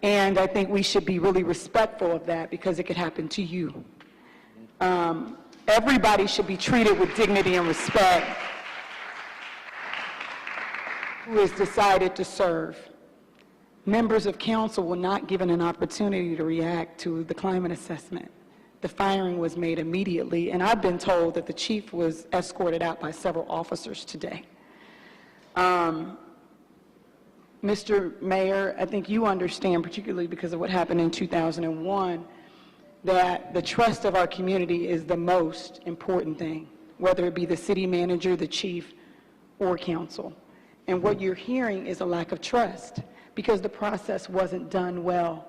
And I think we should be really respectful of that because it could happen to you. Everybody should be treated with dignity and respect who has decided to serve. Members of council were not given an opportunity to react to the climate assessment. The firing was made immediately, and I've been told that the chief was escorted out by several officers today. Mr. Mayor, I think you understand, particularly because of what happened in 2001, that the trust of our community is the most important thing, whether it be the city manager, the chief, or council. And what you're hearing is a lack of trust because the process wasn't done well.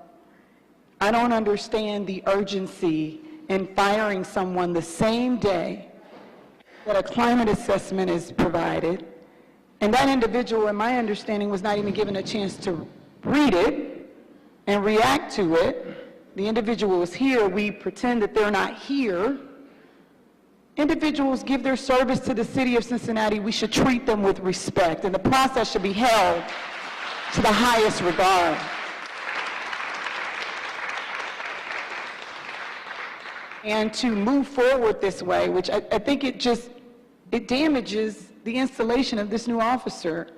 I don't understand the urgency and firing someone the same day that a climate assessment is provided, and that individual, in my understanding, was not even given a chance to read it and react to it. The individual is here. We pretend that they're not here. Individuals give their service to the city of Cincinnati. We should treat them with respect, and the process should be held to the highest regard. And to move forward this way, which I think it damages the installation of this new officer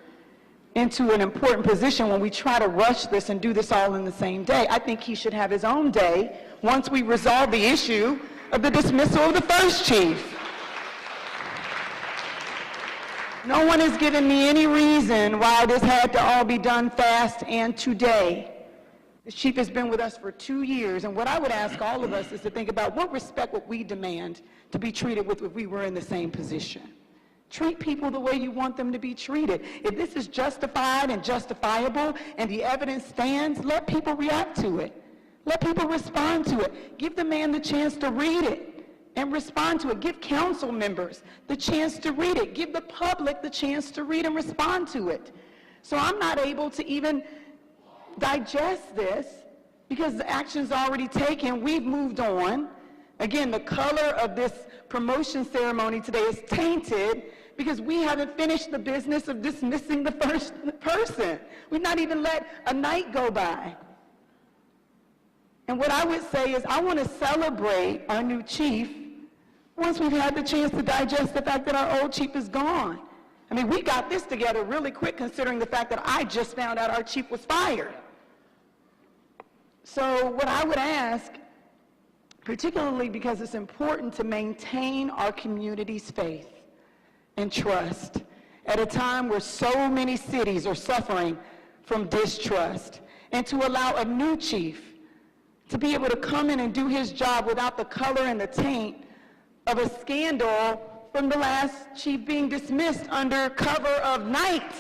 into an important position when we try to rush this and do this all in the same day. I think he should have his own day once we resolve the issue of the dismissal of the first chief. No one has given me any reason why this had to all be done fast and today. The chief has been with us for 2 years, and what I would ask all of us is to think about what respect would we demand to be treated with if we were in the same position. Treat people the way you want them to be treated. If this is justified and justifiable and the evidence stands, let people react to it. Let people respond to it. Give the man the chance to read it and respond to it. Give council members the chance to read it. Give the public the chance to read and respond to it. So I'm not able to even digest this because the action's already taken. We've moved on. Again, the color of this promotion ceremony today is tainted because we haven't finished the business of dismissing the first person. We've not even let a night go by. And what I would say is I want to celebrate our new chief once we've had the chance to digest the fact that our old chief is gone. I mean, we got this together really quick considering the fact that I just found out our chief was fired. So what I would ask, particularly because it's important to maintain our community's faith and trust at a time where so many cities are suffering from distrust, and to allow a new chief to be able to come in and do his job without the color and the taint of a scandal from the last chief being dismissed under cover of night.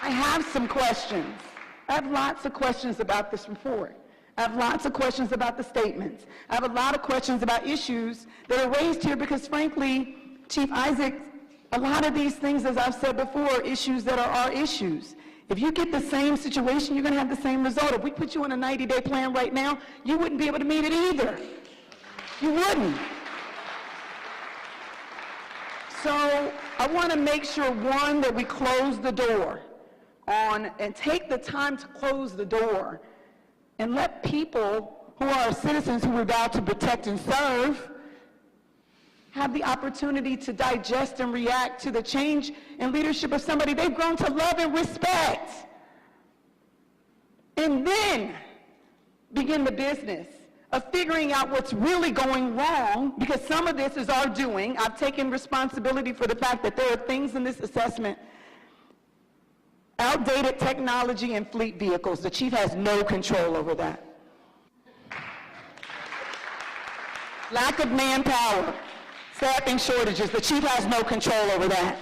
I have some questions. I have lots of questions about this report. I have lots of questions about the statements. I have a lot of questions about issues that are raised here because, frankly, Chief Isaac, a lot of these things, as I've said before, are issues that are our issues. If you get the same situation, you're going to have the same result. If we put you on a 90-day plan right now, you wouldn't be able to meet it either. You wouldn't. So I want to make sure, one, that we close the door on and take the time to close the door and let people who are citizens who we're vowed to protect and serve have the opportunity to digest and react to the change in leadership of somebody they've grown to love and respect. And then begin the business of figuring out what's really going wrong, because some of this is our doing. I've taken responsibility for the fact that there are things in this assessment, outdated technology and fleet vehicles. The chief has no control over that. Lack of manpower, staffing shortages. The chief has no control over that.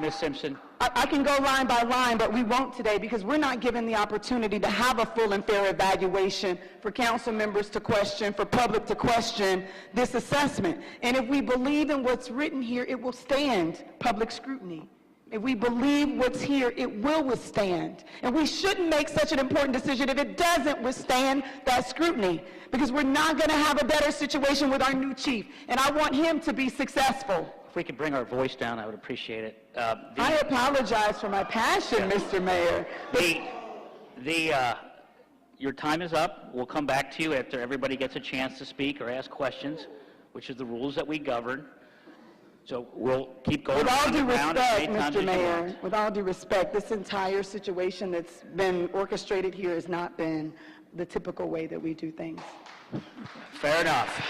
Ms. Simpson. I can go line by line, but we won't today because we're not given the opportunity to have a full and fair evaluation for council members to question, for public to question this assessment. And if we believe in what's written here, it will stand public scrutiny. If we believe what's here, it will withstand. And we shouldn't make such an important decision if it doesn't withstand that scrutiny, because we're not going to have a better situation with our new chief. And I want him to be successful. If we could bring our voice down, I would appreciate it. I apologize for my passion, Mr. Mayor. Your time is up. We'll come back to you after everybody gets a chance to speak or ask questions, which is the rules that we govern. So we'll keep going. With all due around respect, as many times Mr. as you Mayor, want. with all due respect, this entire situation that's been orchestrated here has not been the typical way that we do things. Fair enough.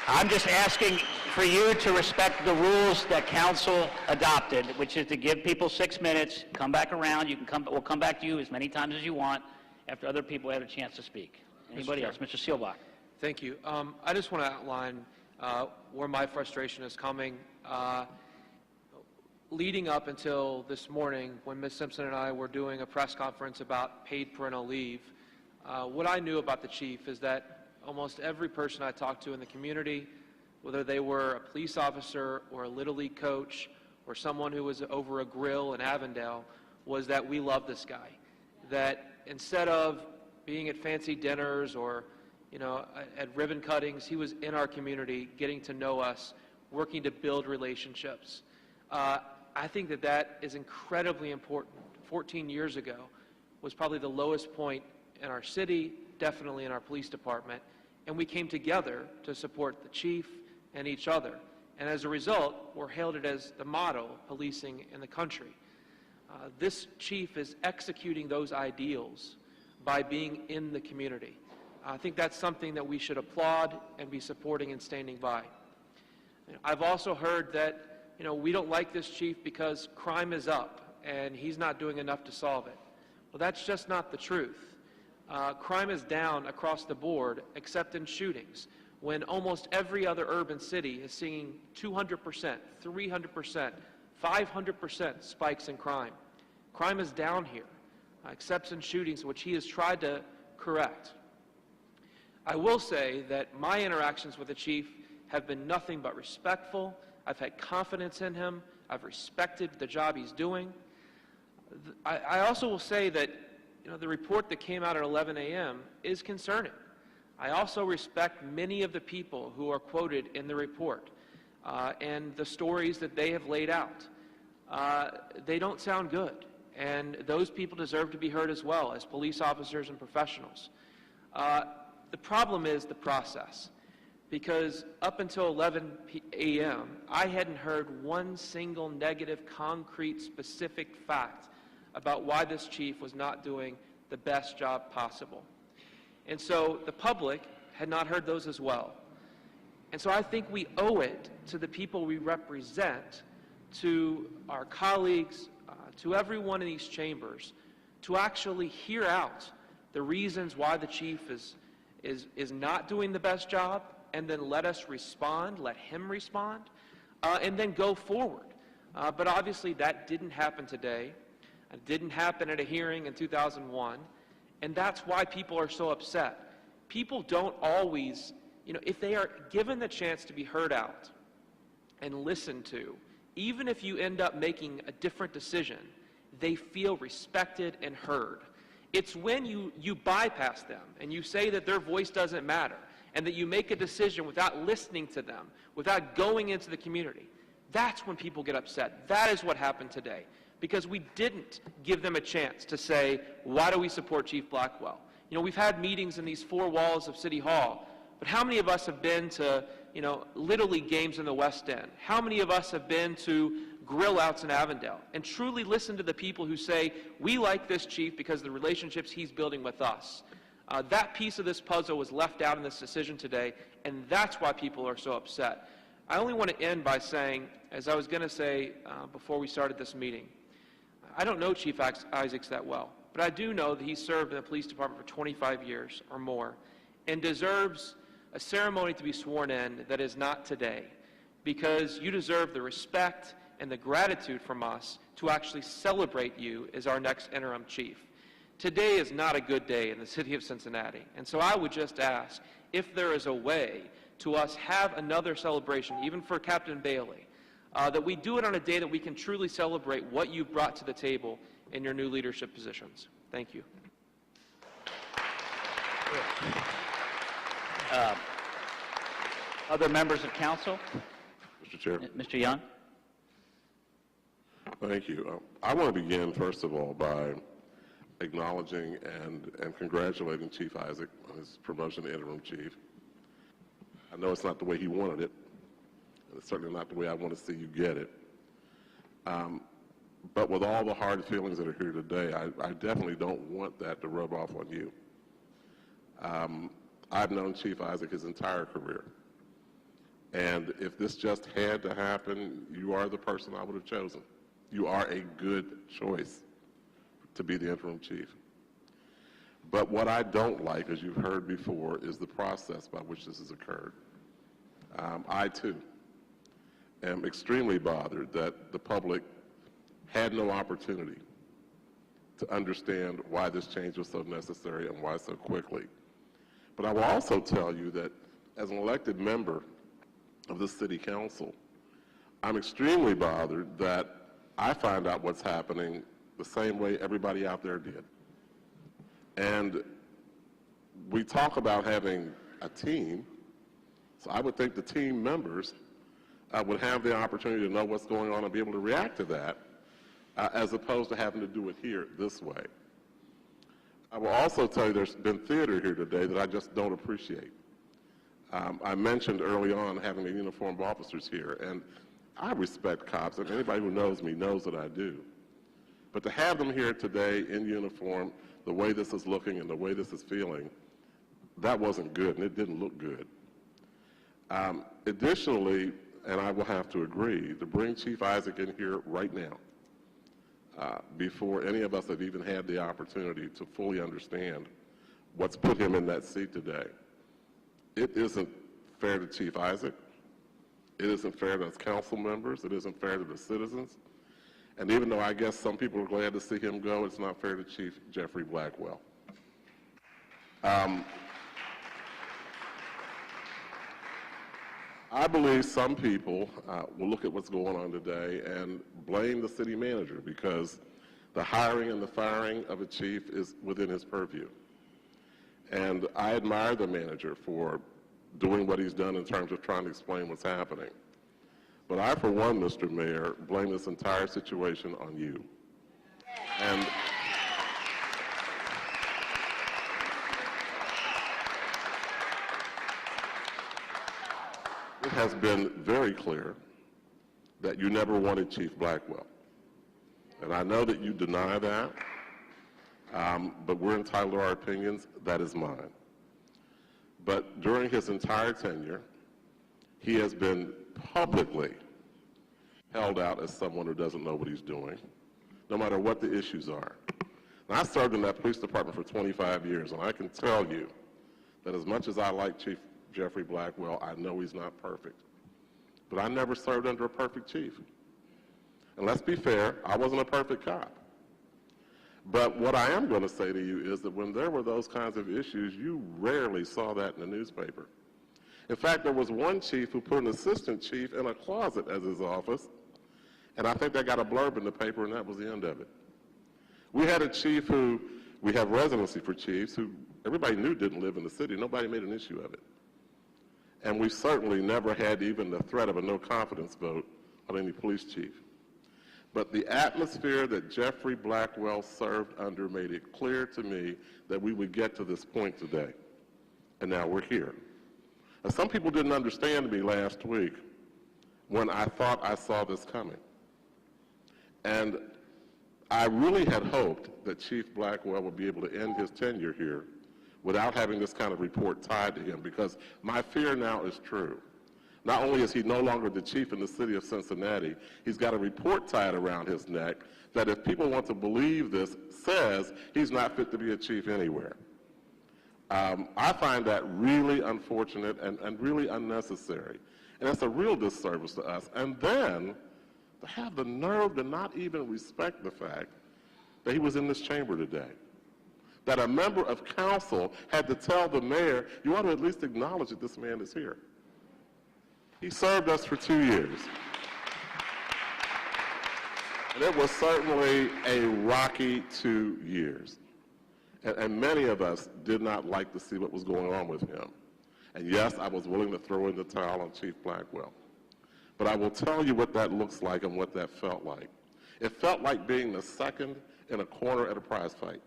I'm just asking for you to respect the rules that council adopted, which is to give people 6 minutes, come back around. We'll come back to you as many times as you want after other people have a chance to speak. Anybody else? Mr. Seelbach. Thank you. I just want to outline where my frustration is coming. leading up until this morning when Ms. Simpson and I were doing a press conference about paid parental leave, what I knew about the chief is that almost every person I talked to in the community, whether they were a police officer or a Little League coach or someone who was over a grill in Avondale, was that we love this guy. That instead of being at fancy dinners or at ribbon cuttings, he was in our community, getting to know us, working to build relationships. I think that is incredibly important. 14 years ago was probably the lowest point in our city, definitely in our police department, and we came together to support the chief and each other. And as a result, we're hailed as the model of policing in the country. This chief is executing those ideals by being in the community. I think that's something that we should applaud and be supporting and standing by. I've also heard that we don't like this chief because crime is up and he's not doing enough to solve it. Well, that's just not the truth. Crime is down across the board except in shootings, when almost every other urban city is seeing 200%, 300%, 500% spikes in crime. Crime is down here, except in shootings, which he has tried to correct. I will say that my interactions with the chief have been nothing but respectful. I've had confidence in him. I've respected the job he's doing. I also will say that the report that came out at 11 a.m. is concerning. I also respect many of the people who are quoted in the report and the stories that they have laid out. They don't sound good, and those people deserve to be heard as well as police officers and professionals. The problem is the process, because up until 11 a.m., I hadn't heard one single negative, concrete, specific fact about why this chief was not doing the best job possible. And so the public had not heard those as well. And so I think we owe it to the people we represent, to our colleagues, to everyone in these chambers, to actually hear out the reasons why the chief is not doing the best job, and then let us respond, let him respond, and then go forward. But obviously that didn't happen today. It didn't happen at a hearing in 2001, and that's why people are so upset. People don't always, if they are given the chance to be heard out and listened to, even if you end up making a different decision, they feel respected and heard. It's when you bypass them and you say that their voice doesn't matter and that you make a decision without listening to them, without going into the community. That's when people get upset. That is what happened today, because we didn't give them a chance to say, why do we support Chief Blackwell? We've had meetings in these four walls of City Hall, but how many of us have been to, Little League games in the West End? How many of us have been to grill outs in Avondale and truly listened to the people who say, we like this chief because of the relationships he's building with us? That piece of this puzzle was left out in this decision today, and that's why people are so upset. I only want to end by saying, as I was going to say before we started this meeting, I don't know Chief Isaacs that well, but I do know that he served in the police department for 25 years or more and deserves a ceremony to be sworn in that is not today, because you deserve the respect and the gratitude from us to actually celebrate you as our next interim chief. Today is not a good day in the city of Cincinnati, and so I would just ask if there is a way to us have another celebration, even for Captain Bailey, that we do it on a day that we can truly celebrate what you brought to the table in your new leadership positions. Thank you. Other members of council? Mr. Chair. Mr. Young? Thank you. I want to begin, first of all, by acknowledging and congratulating Chief Isaac on his promotion to interim chief. I know it's not the way he wanted it. It's certainly not the way I want to see you get it. But with all the hard feelings that are here today, I definitely don't want that to rub off on you. I've known Chief Isaac his entire career. And if this just had to happen, you are the person I would have chosen. You are a good choice to be the interim chief. But what I don't like, as you've heard before, is the process by which this has occurred. I, too, am extremely bothered that the public had no opportunity to understand why this change was so necessary and why so quickly. But I will also tell you that as an elected member of the City Council, I'm extremely bothered that I find out what's happening the same way everybody out there did. And we talk about having a team, so I would think the team members would have the opportunity to know what's going on and be able to react to that, as opposed to having to do it here this way. I will also tell you there's been theater here today that I just don't appreciate. I mentioned early on having the uniformed officers here, and I respect cops, and anybody who knows me knows that I do. But to have them here today in uniform, the way this is looking and the way this is feeling, that wasn't good, and it didn't look good. Additionally, and I will have to agree, to bring Chief Isaac in here right now, before any of us have even had the opportunity to fully understand what's put him in that seat today, it isn't fair to Chief Isaac. It isn't fair to us council members. It isn't fair to the citizens. And even though I guess some people are glad to see him go, it's not fair to Chief Jeffrey Blackwell. I believe some people will look at what's going on today and blame the city manager because the hiring and the firing of a chief is within his purview. And I admire the manager for doing what he's done in terms of trying to explain what's happening. But I, for one, Mr. Mayor, blame this entire situation on you. And it has been very clear that you never wanted Chief Blackwell. And I know that you deny that, but we're entitled to our opinions. That is mine. But during his entire tenure, he has been publicly held out as someone who doesn't know what he's doing, no matter what the issues are. And I served in that police department for 25 years, and I can tell you that as much as I like Chief Jeffrey Blackwell, I know he's not perfect. But I never served under a perfect chief. And let's be fair, I wasn't a perfect cop. But what I am going to say to you is that when there were those kinds of issues, you rarely saw that in the newspaper. In fact, there was one chief who put an assistant chief in a closet as his office, and I think that got a blurb in the paper, and that was the end of it. We had a chief who, we have residency for chiefs, who everybody knew didn't live in the city. Nobody made an issue of it. And we certainly never had even the threat of a no-confidence vote on any police chief. But the atmosphere that Jeffrey Blackwell served under made it clear to me that we would get to this point today. And now we're here. Now, some people didn't understand me last week when I thought I saw this coming. And I really had hoped that Chief Blackwell would be able to end his tenure here without having this kind of report tied to him, because my fear now is true. Not only is he no longer the chief in the city of Cincinnati, he's got a report tied around his neck that, if people want to believe this, says he's not fit to be a chief anywhere. I find that really unfortunate and really unnecessary. And it's a real disservice to us. And then to have the nerve to not even respect the fact that he was in this chamber today. That a member of council had to tell the mayor, you ought to at least acknowledge that this man is here. He served us for 2 years. And it was certainly a rocky 2 years. And many of us did not like to see what was going on with him. And yes, I was willing to throw in the towel on Chief Blackwell. But I will tell you what that looks like and what that felt like. It felt like being the second in a corner at a prize fight.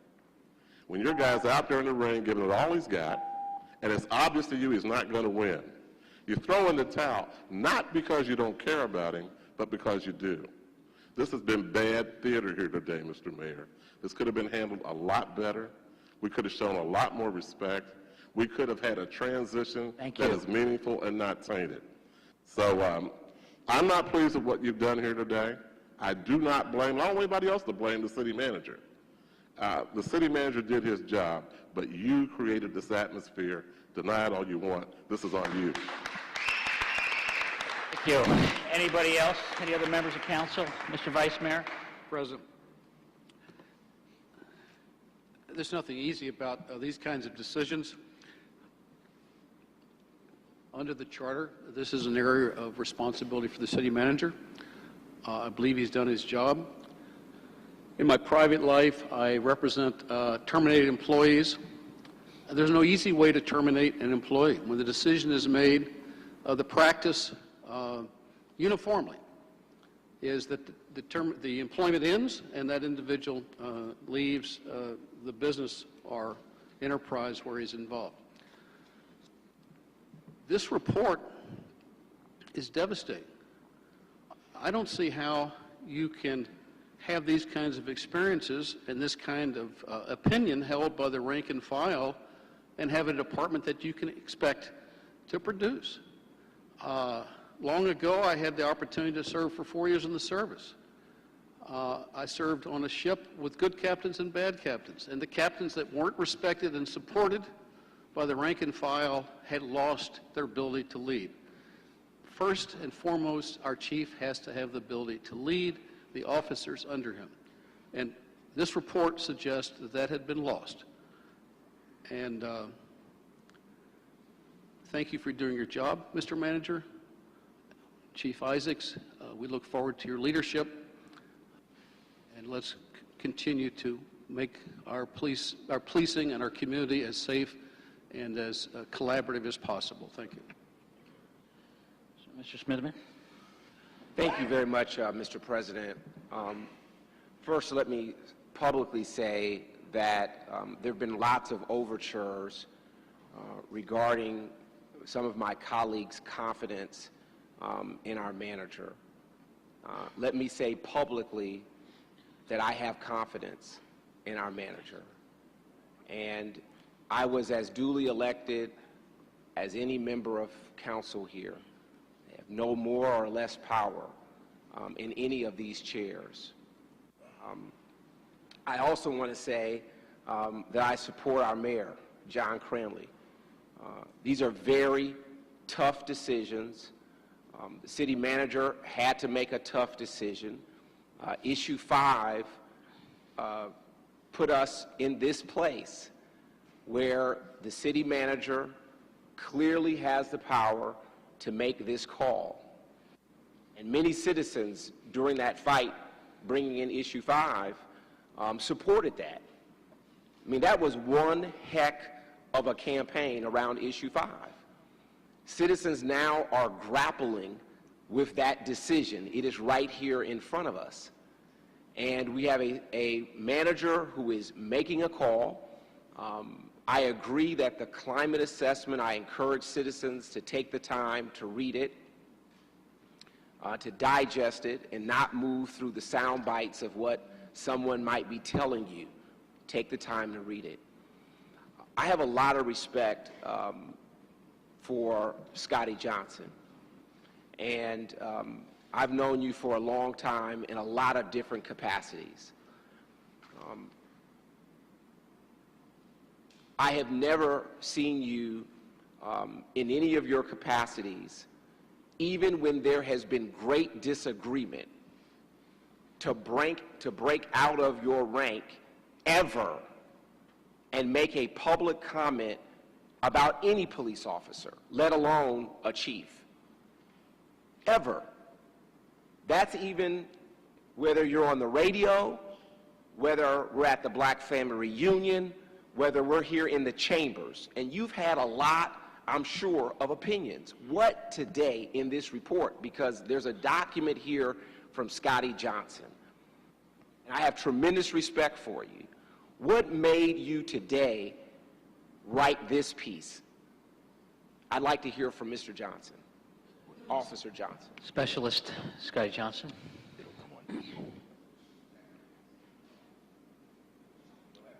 When your guy's out there in the ring giving it all he's got, and it's obvious to you he's not going to win, you throw in the towel, not because you don't care about him, but because you do. This has been bad theater here today, Mr. Mayor. This could have been handled a lot better. We could have shown a lot more respect. We could have had a transition that is meaningful and not tainted. So I'm not pleased with what you've done here today. I do not blame, I don't want anybody else to blame the city manager. The city manager did his job, but you created this atmosphere. Deny it all you want. This is on you. Thank you. Anybody else? Any other members of council? Mr. Vice Mayor? President. There's nothing easy about these kinds of decisions. Under the charter, this is an area of responsibility for the city manager. I believe he's done his job. In my private life, I represent terminated employees. There's no easy way to terminate an employee. When the decision is made, the practice uniformly is that the employment ends and that individual leaves the business or enterprise where he's involved. This report is devastating. I don't see how you can have these kinds of experiences and this kind of opinion held by the rank and file and have a department that you can expect to produce. Long ago, I had the opportunity to serve for 4 years in the service. I served on a ship with good captains and bad captains, and the captains that weren't respected and supported by the rank and file had lost their ability to lead. First and foremost, our chief has to have the ability to lead the officers under him. And this report suggests that that had been lost. And thank you for doing your job, Mr. Manager. Chief Isaacs, we look forward to your leadership. And let's continue to make our policing and our community as safe and as collaborative as possible. Thank you. Mr. Smitherman. Thank you very much, Mr. President. First, let me publicly say that there have been lots of overtures regarding some of my colleagues' confidence in our manager. Let me say publicly that I have confidence in our manager. And I was as duly elected as any member of council here. I have no more or less power in any of these chairs. I also want to say that I support our mayor, John Cranley. These are very tough decisions. The city manager had to make a tough decision. Issue 5 put us in this place where the city manager clearly has the power to make this call. And many citizens during that fight, bringing in issue 5, supported that. I mean, that was one heck of a campaign around issue 5. Citizens now are grappling with that decision. It is right here in front of us. And we have a manager who is making a call. I agree that the climate assessment, I encourage citizens to take the time to read it, to digest it, and not move through the sound bites of what someone might be telling you. Take the time to read it. I have a lot of respect for Scotty Johnson. And I've known you for a long time in a lot of different capacities. I have never seen you in any of your capacities, even when there has been great disagreement, to break out of your rank ever and make a public comment about any police officer, let alone a chief. Ever. That's even whether you're on the radio, whether we're at the Black Family Reunion, whether we're here in the chambers. And you've had a lot, I'm sure, of opinions. What today in this report? Because there's a document here from Scotty Johnson. And I have tremendous respect for you. What made you today write this piece? I'd like to hear from Mr. Johnson, Officer Johnson. Specialist Scotty Johnson.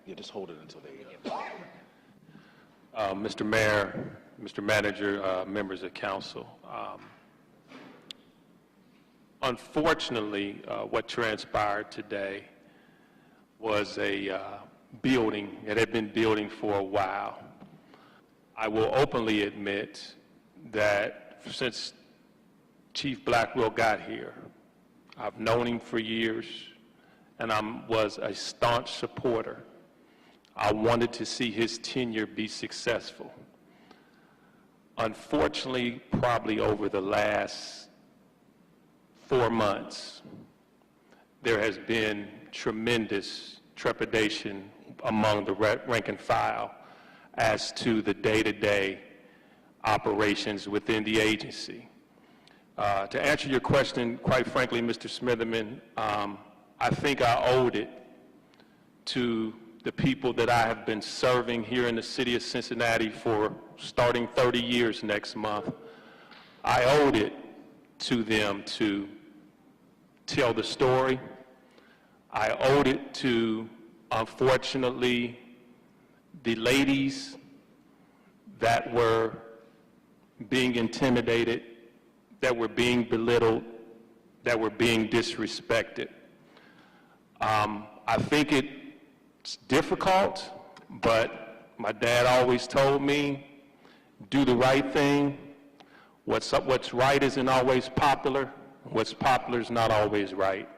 Yeah, just hold it until they get Mr. Mayor, Mr. Manager, members of council. Unfortunately, what transpired today was a building that had been building for a while. I will openly admit that since Chief Blackwell got here, I've known him for years, and I was a staunch supporter. I wanted to see his tenure be successful. Unfortunately, probably over the last 4 months, there has been tremendous trepidation among the rank and file as to the day-to-day operations within the agency. To answer your question, quite frankly, Mr. Smitherman, I think I owed it to the people that I have been serving here in the city of Cincinnati for starting 30 years next month. I owed it to them to tell the story. I owed it to, unfortunately, the ladies that were being intimidated, that were being belittled, that were being disrespected. I think it's difficult, but my dad always told me, do the right thing. What's right isn't always popular. What's popular is not always right.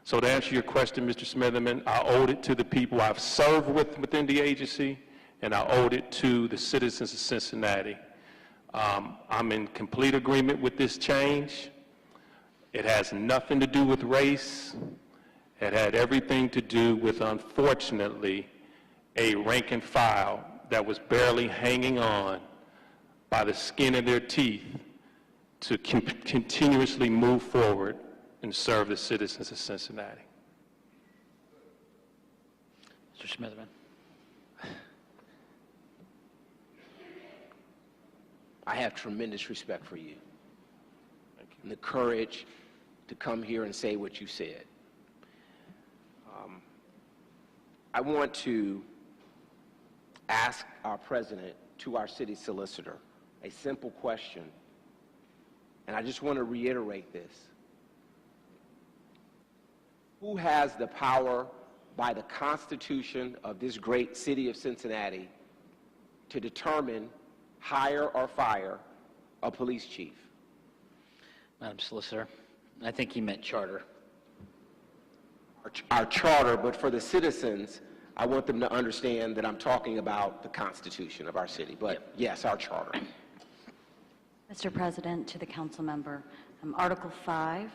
So to answer your question, Mr. Smitherman, I owed it to the people I've served with within the agency, and I owed it to the citizens of Cincinnati. I'm in complete agreement with this change. It has nothing to do with race. It had everything to do with, unfortunately, a rank and file that was barely hanging on by the skin of their teeth to continuously move forward and serve the citizens of Cincinnati. Mr. Smitherman. I have tremendous respect for you and the courage to come here and say what you said. I want to ask our president to our city solicitor a simple question, and I just want to reiterate this. Who has the power by the Constitution of this great city of Cincinnati to determine, hire or fire a police chief? Madam Solicitor, I think he meant charter. Our charter, but for the citizens, I want them to understand that I'm talking about the Constitution of our city. But yes, our charter. Mr. President, to the council member, Article 5,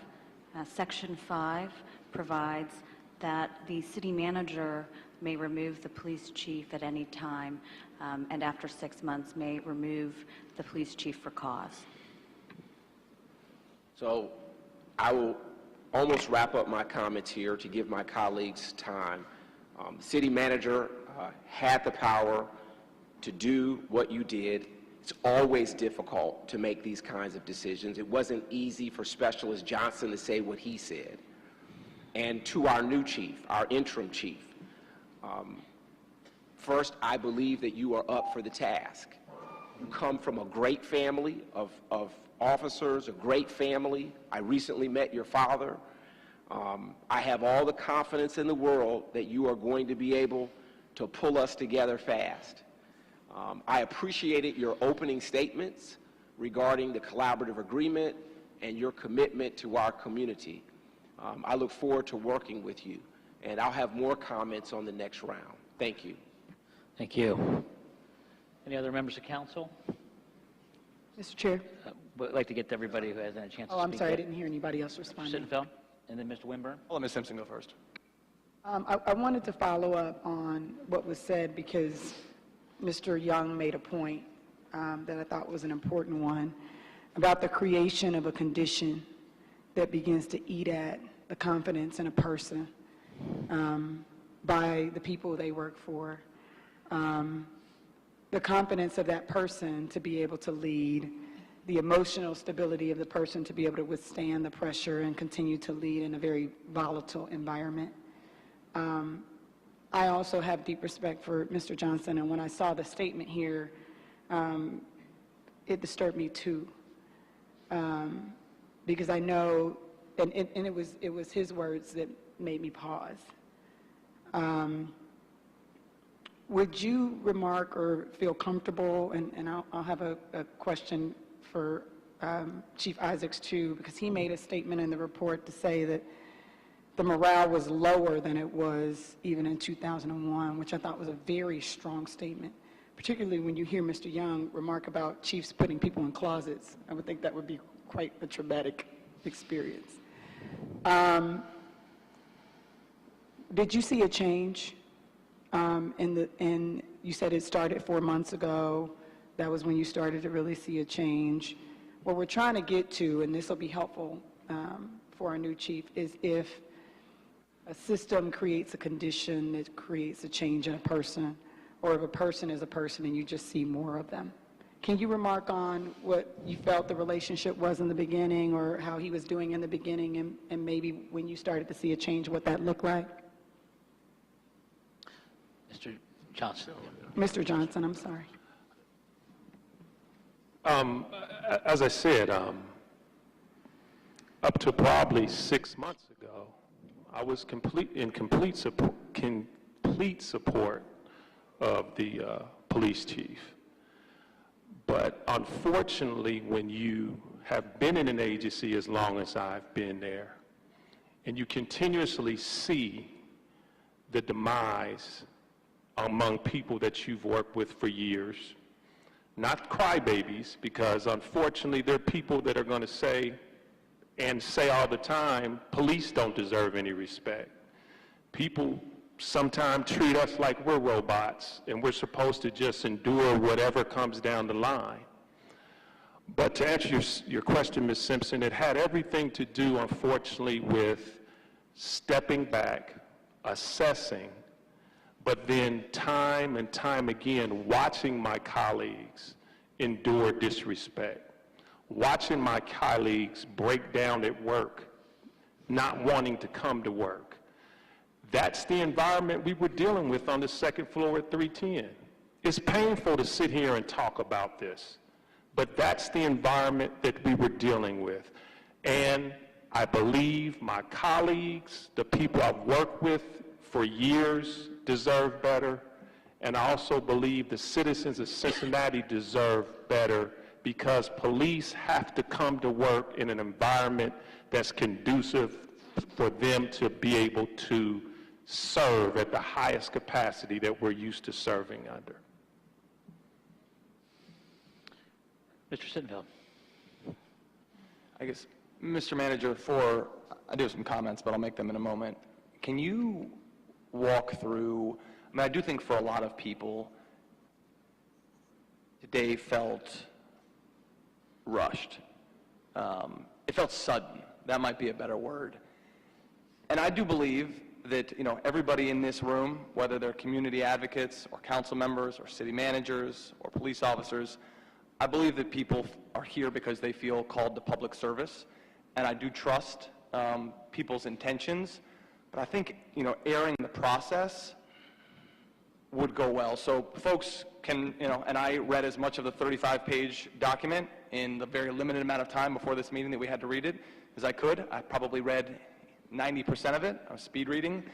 Section 5 provides that the city manager may remove the police chief at any time, and after 6 months may remove the police chief for cause. So I will almost wrap up my comments here to give my colleagues time. The city manager had the power to do what you did. It's always difficult to make these kinds of decisions. It wasn't easy for Specialist Johnson to say what he said. And to our new chief, our interim chief, first, I believe that you are up for the task. You come from a great family of officers, a great family. I recently met your father. I have all the confidence in the world that you are going to be able to pull us together fast. I appreciated your opening statements regarding the collaborative agreement and your commitment to our community. I look forward to working with you, and I'll have more comments on the next round. Thank you. Thank you. Any other members of council? Mr. Chair. Would like to get to everybody who hasn't had a chance to Oh, speak. I'm sorry, I yet. didn't hear anybody else respond. Sittenfeld, and then Mr. Winburn. I'll let Ms. Simpson go first. I wanted to follow up on what was said because Mr. Young made a point that I thought was an important one about the creation of a condition that begins to eat at the confidence in a person by the people they work for. The confidence of that person to be able to lead, the emotional stability of the person to be able to withstand the pressure and continue to lead in a very volatile environment. I also have deep respect for Mr. Johnson, and when I saw the statement here, it disturbed me too, because I know, and it was his words that made me pause. Would you remark or feel comfortable, and I'll have a question for Chief Isaacs too, because he made a statement in the report to say that the morale was lower than it was even in 2001, which I thought was a very strong statement, particularly when you hear Mr. Young remark about chiefs putting people in closets. I would think that would be quite a traumatic experience. Did you see a change you said it started 4 months ago. That was when you started to really see a change. What we're trying to get to, and this will be helpful for our new chief, is if a system creates a condition that creates a change in a person, or if a person is a person and you just see more of them. Can you remark on what you felt the relationship was in the beginning, or how he was doing in the beginning, and maybe when you started to see a change, what that looked like? Mr. Johnson. Mr. Johnson, I'm sorry. As I said, up to probably 6 months ago, I was in complete support of the police chief. But unfortunately, when you have been in an agency as long as I've been there, and you continuously see the demise among people that you've worked with for years, not crybabies, because unfortunately there are people that are going to say, and say all the time, police don't deserve any respect. People sometimes treat us like we're robots and we're supposed to just endure whatever comes down the line. But to answer your question, Ms. Simpson, it had everything to do, unfortunately, with stepping back, assessing, but then time and time again watching my colleagues endure disrespect, watching my colleagues break down at work, not wanting to come to work. That's the environment we were dealing with on the second floor at 310. It's painful to sit here and talk about this, but that's the environment that we were dealing with. And I believe my colleagues, the people I've worked with for years, deserve better. And I also believe the citizens of Cincinnati deserve better, because police have to come to work in an environment that's conducive for them to be able to serve at the highest capacity that we're used to serving under. Mr. Sittenfeld. I guess, Mr. Manager, I do have some comments, but I'll make them in a moment. Can you walk through, I do think for a lot of people, today felt rushed. It felt sudden. That might be a better word. And I do believe that, everybody in this room, whether they're community advocates or council members or city managers or police officers, I believe that people are here because they feel called to public service. And I do trust people's intentions. But I think, airing the process would go well. So folks can, and I read as much of the 35-page document in the very limited amount of time before this meeting that we had to read it as I could. I probably read 90% of it. I was speed reading.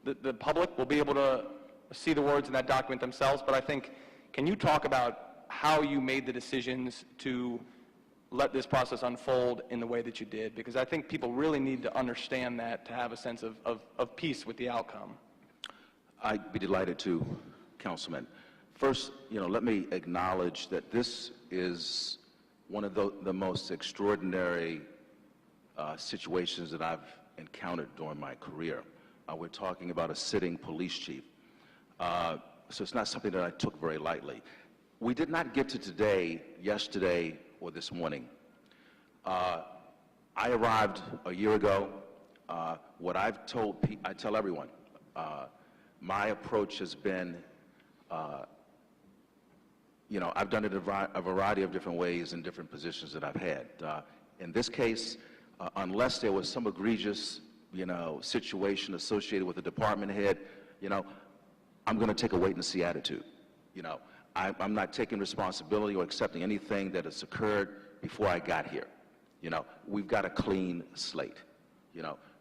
The public will be able to see the words in that document themselves. But I think, can you talk about how you made the decisions to let this process unfold in the way that you did? Because I think people really need to understand that to have a sense of peace with the outcome. I'd be delighted to, Councilman. First, let me acknowledge that this is one of the most extraordinary situations that I've encountered during my career. We're talking about a sitting police chief. So it's not something that I took very lightly. We did not get to today, yesterday, or this morning. I arrived a year ago. What I tell everyone, my approach has been, I've done it a variety of different ways in different positions that I've had. In this case, unless there was some egregious, situation associated with the department head, I'm going to take a wait-and-see attitude. I'm not taking responsibility or accepting anything that has occurred before I got here. We've got a clean slate.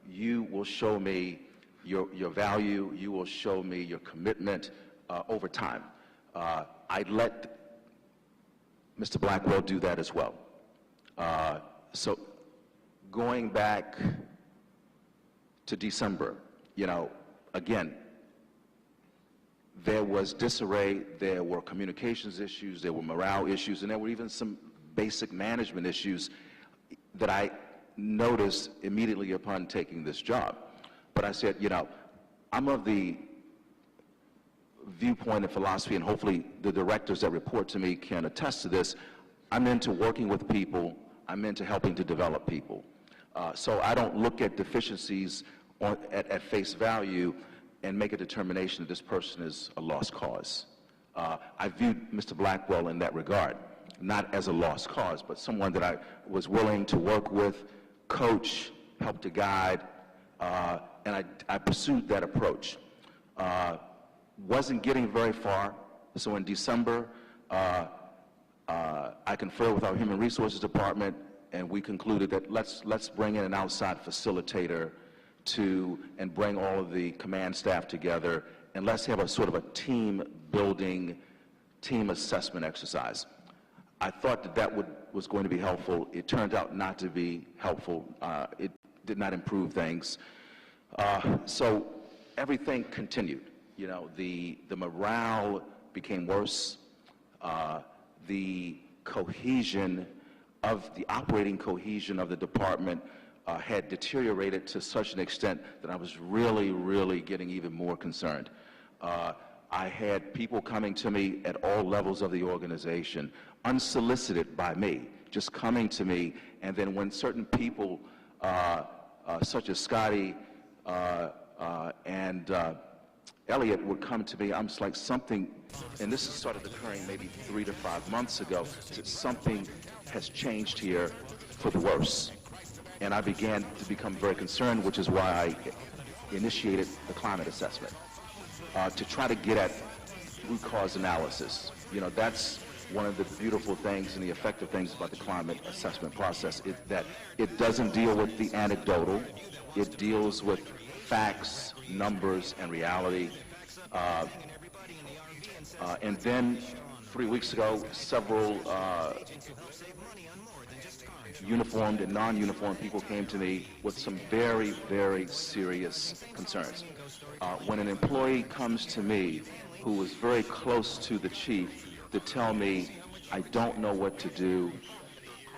You will show me your value. You will show me your commitment over time. I'd let Mr. Blackwell do that as well. So going back to December, again, there was disarray, there were communications issues, there were morale issues, and there were even some basic management issues that I noticed immediately upon taking this job. But I said, I'm of the viewpoint and philosophy, and hopefully the directors that report to me can attest to this, I'm into working with people, I'm into helping to develop people. So I don't look at deficiencies at face value and make a determination that this person is a lost cause. I viewed Mr. Blackwell in that regard, not as a lost cause, but someone that I was willing to work with, coach, help to guide, and I pursued that approach. Wasn't getting very far, so in December, I conferred with our Human Resources Department, and we concluded that let's bring in an outside facilitator and bring all of the command staff together, and let's have a sort of a team building, team assessment exercise. I thought that was going to be helpful. It turned out not to be helpful. It did not improve things. So everything continued. The morale became worse. The cohesion the operating cohesion of the department had deteriorated to such an extent that I was really, really getting even more concerned. I had people coming to me at all levels of the organization, unsolicited by me, just coming to me, and then when certain people, such as Scotty and Elliot would come to me, I'm just like something, and this has started occurring maybe 3 to 5 months ago, something has changed here for the worse. And I began to become very concerned, which is why I initiated the climate assessment, to try to get at root cause analysis. That's one of the beautiful things and the effective things about the climate assessment process, is that it doesn't deal with the anecdotal, it deals with facts, numbers, and reality. And then 3 weeks ago, several uniformed and non-uniformed people came to me with some very, very serious concerns. When an employee comes to me who is very close to the chief to tell me, I don't know what to do,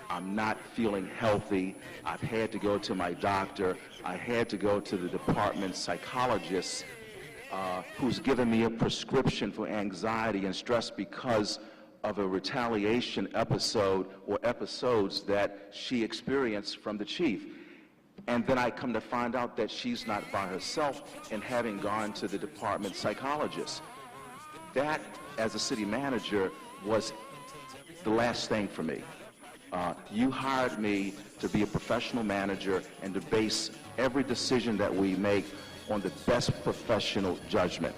I'm not feeling healthy, I've had to go to my doctor, I had to go to the department psychologist who's given me a prescription for anxiety and stress because of a retaliation episode or episodes that she experienced from the chief. And then I come to find out that she's not by herself and having gone to the department psychologist. That, as a city manager, was the last thing for me. You hired me to be a professional manager and to base every decision that we make on the best professional judgment.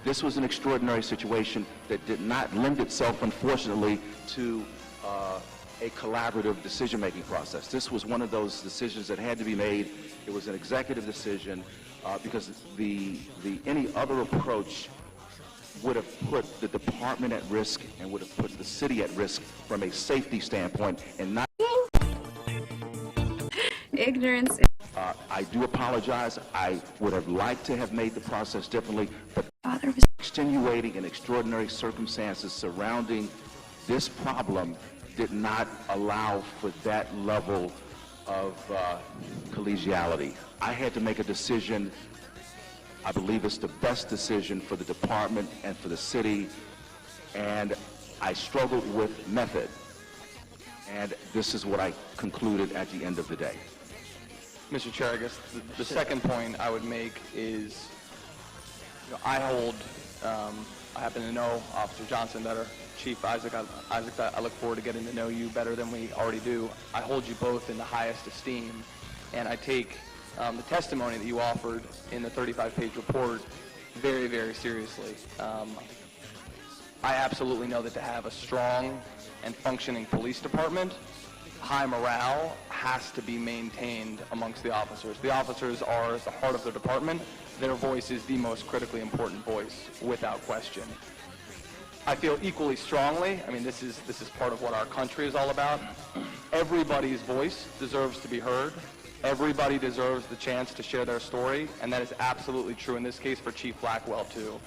This was an extraordinary situation that did not lend itself, unfortunately, to a collaborative decision-making process. This was one of those decisions that had to be made. It was an executive decision because any other approach would have put the department at risk and would have put the city at risk from a safety standpoint and not... Ignorance. I do apologize. I would have liked to have made the process differently, but extenuating and extraordinary circumstances surrounding this problem did not allow for that level of collegiality. I had to make a decision. I believe it's the best decision for the department and for the city, and I struggled with method. And this is what I concluded at the end of the day. Mr. Chair, I guess the second point I would make is, I happen to know Officer Johnson better, Chief Isaac. Isaac, I look forward to getting to know you better than we already do. I hold you both in the highest esteem, and I take the testimony that you offered in the 35-page report very, very seriously. I absolutely know that to have a strong and functioning police department, high morale has to be maintained amongst the officers. The officers are at the heart of the department. Their voice is the most critically important voice, without question. I feel equally strongly, this is part of what our country is all about. Everybody's voice deserves to be heard, everybody deserves the chance to share their story, and that is absolutely true in this case for Chief Blackwell, too.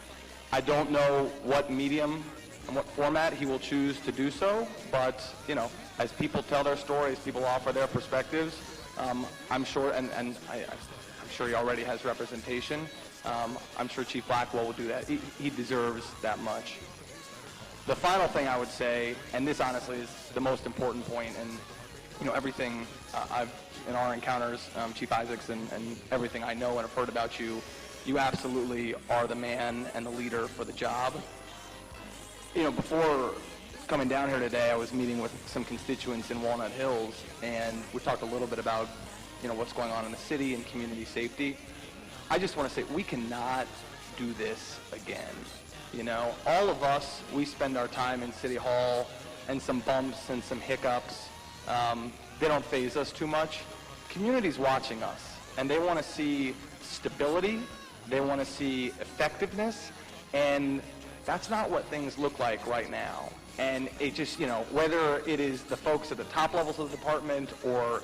I don't know what medium and what format he will choose to do so, but, you know, as people tell their stories, people offer their perspectives, I'm sure, and I'm sure he already has representation. I'm sure Chief Blackwell will do that. He deserves that much. The final thing I would say, and this honestly is the most important point, and you know everything in our encounters, Chief Isaacs, and everything I know and have heard about you, you absolutely are the man and the leader for the job. You know, before coming down here today, I was meeting with some constituents in Walnut Hills, and we talked a little bit about, you know, what's going on in the city and community safety. I just want to say we cannot do this again. You know, all of us, we spend our time in City Hall, and some bumps and some hiccups, they don't faze us too much. Community's watching us, and they want to see stability, they want to see effectiveness, and that's not what things look like right now. And it just, you know, whether it is the folks at the top levels of the department or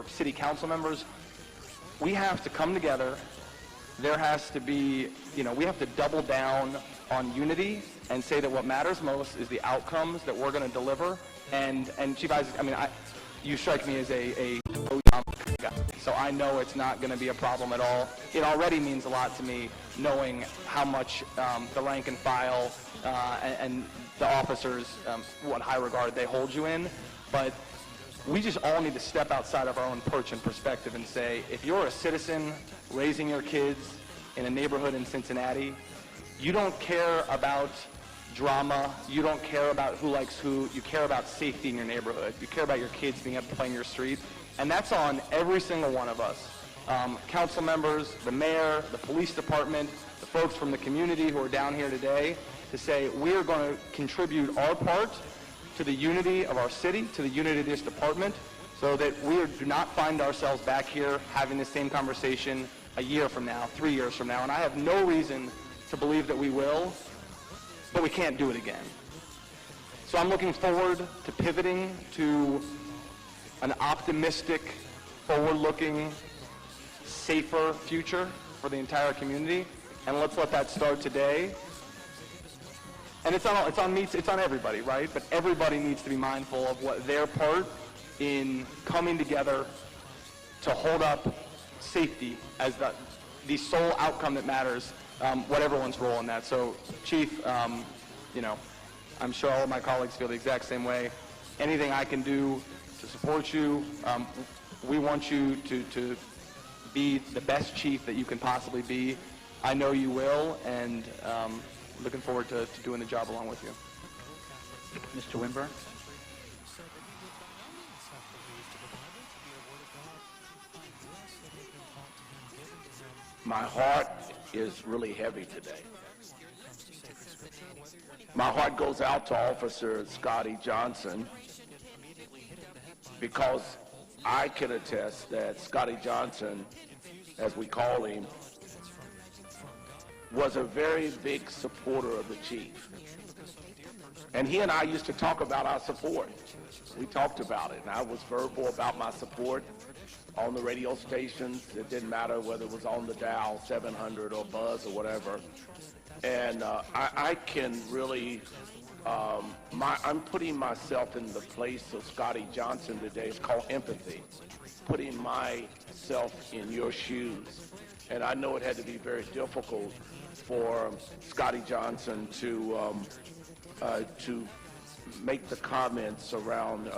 city council members, we have to come together. There has to be, you know, we have to double down on unity and say that what matters most is the outcomes that we're going to deliver. And Chief Isaac, I mean, you strike me as a guy, so I know it's not going to be a problem at all. It already means a lot to me knowing how much the rank and file and the officers, what high regard they hold you in. But we just all need to step outside of our own perch and perspective and say, if you're a citizen raising your kids in a neighborhood in Cincinnati, you don't care about drama, you don't care about who likes who, you care about safety in your neighborhood, you care about your kids being able to play in your street, and that's on every single one of us. Council members, the mayor, the police department, the folks from the community who are down here today, to say we are going to contribute our part to the unity of our city, to the unity of this department, so that we do not find ourselves back here having the same conversation a year from now, 3 years from now. And I have no reason to believe that we will, but we can't do it again. So I'm looking forward to pivoting to an optimistic, forward-looking, safer future for the entire community. And let's let that start today. And it's on me, it's on everybody, right? But everybody needs to be mindful of what their part in coming together to hold up safety as the sole outcome that matters, what everyone's role in that. So, Chief, you know, I'm sure all of my colleagues feel the exact same way. Anything I can do to support you, we want you to be the best chief that you can possibly be. I know you will, and looking forward to doing the job along with you. Mr. Winburn? My heart is really heavy today. My heart goes out to Officer Scotty Johnson because I can attest that Scotty Johnson, as we call him, was a very big supporter of the chief. And he and I used to talk about our support. We talked about it, and I was verbal about my support on the radio stations. It didn't matter whether it was on the dial, 700 or Buzz or whatever. And I can really, I'm putting myself in the place of Scotty Johnson today. It's called empathy, putting myself in your shoes. And I know it had to be very difficult for Scotty Johnson to make the comments around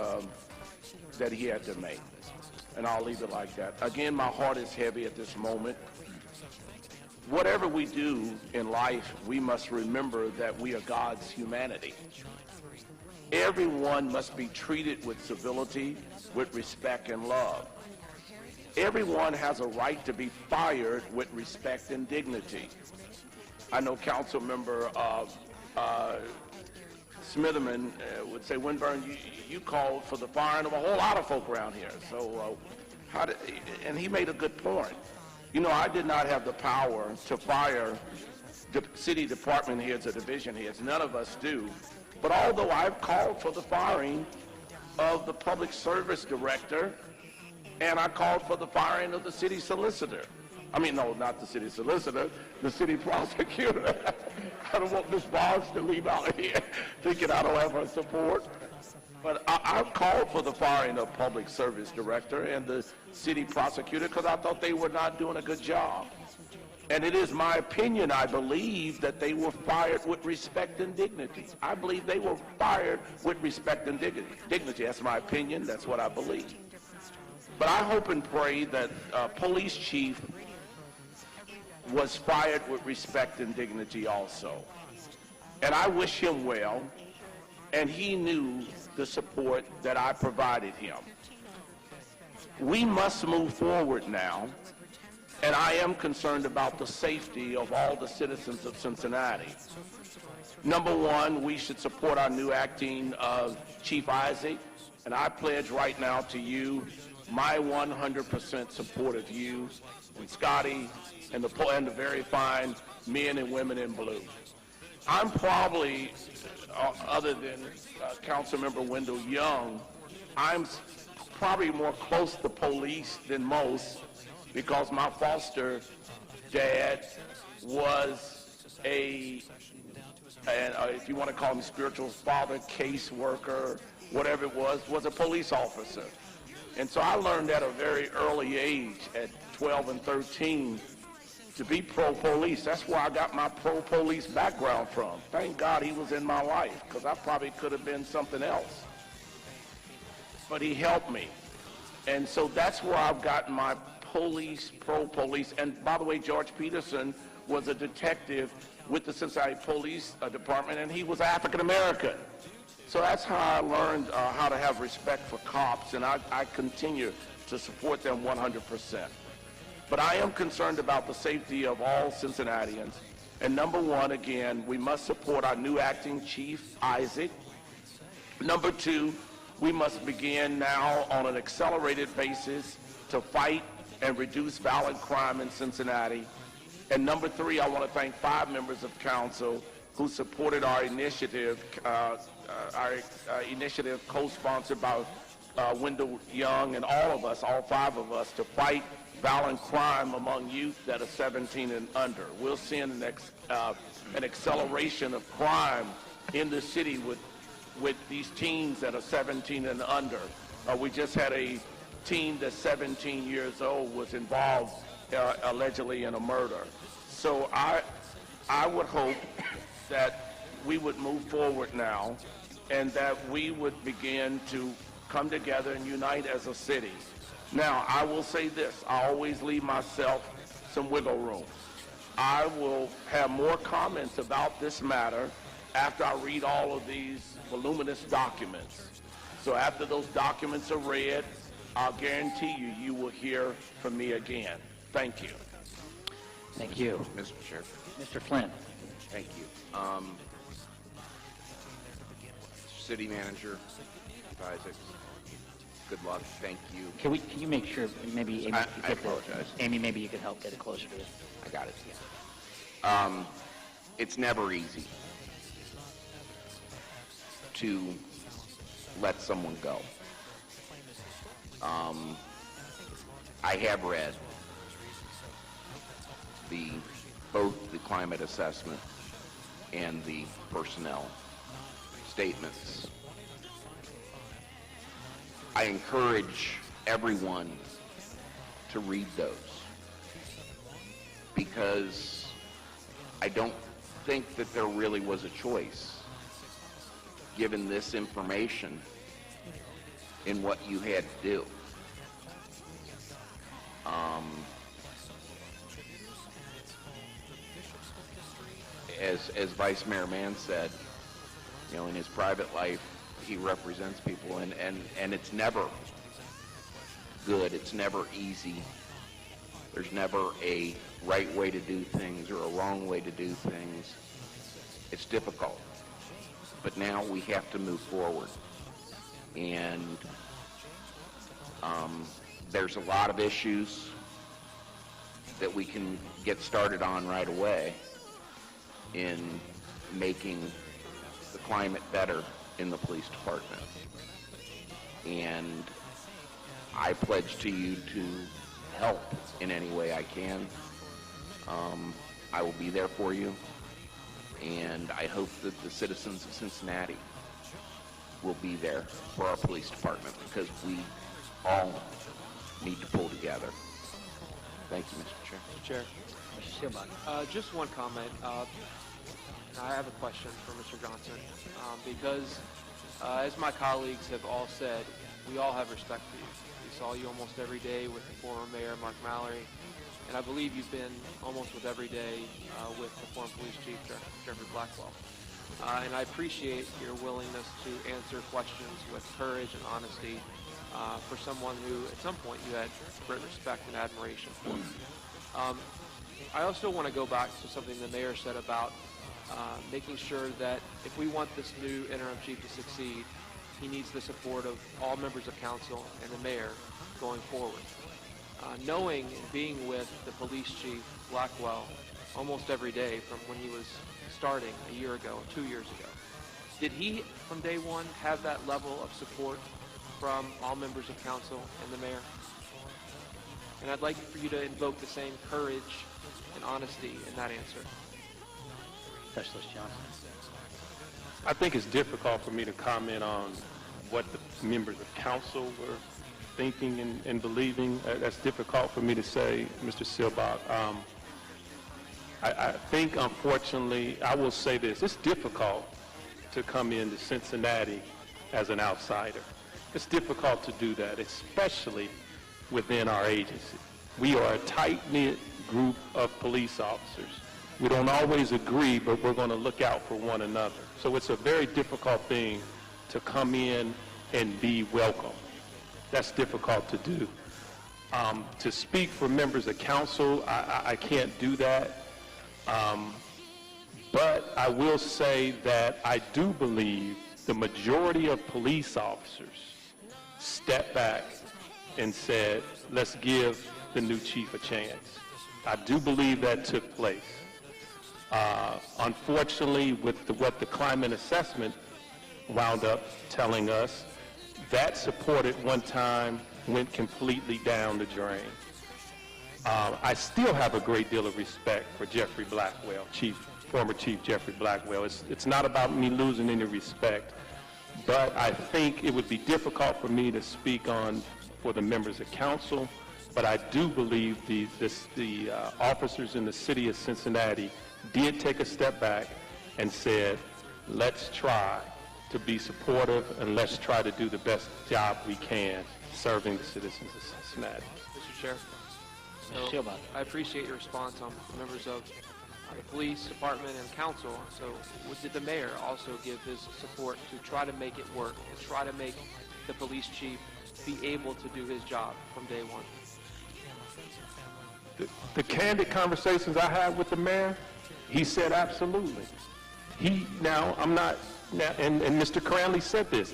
that he had to make. And I'll leave it like that. Again, my heart is heavy at this moment. Whatever we do in life, we must remember that we are God's humanity. Everyone must be treated with civility, with respect and love. Everyone has a right to be fired with respect and dignity. I know Council Member Smitherman would say, Winburn, you called for the firing of a whole lot of folk around here. So, and he made a good point. You know, I did not have the power to fire the city department heads or division heads. None of us do. But although I've called for the firing of the public service director and I called for the firing of the city solicitor. I mean, no, not the city solicitor, the city prosecutor. I don't want Ms. Boggs to leave out of here thinking I don't have her support. But I called for the firing of public service director and the city prosecutor because I thought they were not doing a good job. And it is my opinion, I believe, that they were fired with respect and dignity. I believe they were fired with respect and dignity. That's my opinion. That's what I believe. But I hope and pray that Police Chief was fired with respect and dignity also. And I wish him well, and he knew the support that I provided him. We must move forward now, and I am concerned about the safety of all the citizens of Cincinnati. Number one, we should support our new acting Chief Isaac, and I pledge right now to you my 100% support of you and Scotty and the very fine men and women in blue. I'm probably, other than Councilmember Wendell Young, I'm probably more close to police than most because my foster dad was if you want to call him spiritual father, case worker, whatever it was a police officer. And so I learned at a very early age, at 12 and 13, to be pro-police. That's where I got my pro-police background from. Thank God he was in my life, because I probably could have been something else. But he helped me. And so that's where I've gotten my pro-police. And by the way, George Peterson was a detective with the Cincinnati Police Department, and he was African American. So that's how I learned how to have respect for cops, and I continue to support them 100%. But I am concerned about the safety of all Cincinnatians. And number one, again, we must support our new acting Chief Isaac. Number two, we must begin now on an accelerated basis to fight and reduce violent crime in Cincinnati. And number three, I want to thank 5 members of council who supported our initiative co-sponsored by Wendell Young and all of us, all 5 of us, to fight violent crime among youth that are 17 and under. We'll see an acceleration of crime in the city with these teens that are 17 and under. We just had a teen that's 17 years old was involved allegedly in a murder. So I would hope that we would move forward now and that we would begin to come together and unite as a city. Now, I will say this, I always leave myself some wiggle room. I will have more comments about this matter after I read all of these voluminous documents. So after those documents are read, I'll guarantee you will hear from me again. Thank you. Thank you. Mr. Chair. Mr. Flynn. Thank you. City Manager, Isaacs, good luck. Thank you. Can you make sure maybe Amy, I apologize. Amy, maybe you could help get it closer to it. I got it. Yeah. It's never easy to let someone go. I have read both the climate assessment and the personnel statements. I encourage everyone to read those because I don't think that there really was a choice given this information in what you had to do. As Vice Mayor Mann said, you know, in his private life, he represents people, and it's never good. It's never easy. There's never a right way to do things or a wrong way to do things. It's difficult. But now we have to move forward. And there's a lot of issues that we can get started on right away in making the climate better in the police department. And I pledge to you to help in any way I can. I will be there for you, and I hope that the citizens of Cincinnati will be there for our police department, because we all need to pull together. Thank you, Mr. Chair. Mr. Chair. Mr. Seelbach. Just one comment. I have a question for Mr. Johnson, because as my colleagues have all said, we all have respect for you. We saw you almost every day with the former mayor, Mark Mallory, and I believe you've been almost with every day with the former police chief, Jeffrey Blackwell. And I appreciate your willingness to answer questions with courage and honesty for someone who, at some point, you had great respect and admiration for. I also want to go back to something the mayor said about making sure that if we want this new interim chief to succeed, he needs the support of all members of council and the mayor going forward. Knowing and being with the police chief, Blackwell, almost every day from when he was starting a year ago, 2 years ago, did he, from day one, have that level of support from all members of council and the mayor? And I'd like for you to invoke the same courage and honesty in that answer. Specialist Johnson. I think it's difficult for me to comment on what the members of council were thinking and believing. That's difficult for me to say, Mr. Seelbach. I think, unfortunately, I will say this. It's difficult to come into Cincinnati as an outsider. It's difficult to do that, especially within our agency. We are a tight-knit group of police officers. We don't always agree, but we're going to look out for one another. So it's a very difficult thing to come in and be welcome. That's difficult to do. To speak for members of council, I can't do that. But I will say that I do believe the majority of police officers stepped back and said, let's give the new chief a chance. I do believe that took place. Unfortunately, with what the climate assessment wound up telling us, that support at one time went completely down the drain. I still have a great deal of respect for Jeffrey Blackwell, former Chief Jeffrey Blackwell. It's not about me losing any respect, but I think it would be difficult for me to speak on for the members of council, but I do believe the officers in the city of Cincinnati did take a step back and said, let's try to be supportive and let's try to do the best job we can serving the citizens of Cincinnati. Mr. Chair, so I appreciate your response on members of the police department and council. So did the mayor also give his support to try to make it work and try to make the police chief be able to do his job from day one? The candid conversations I had with the mayor, he said absolutely. And Mr. Cranley said this.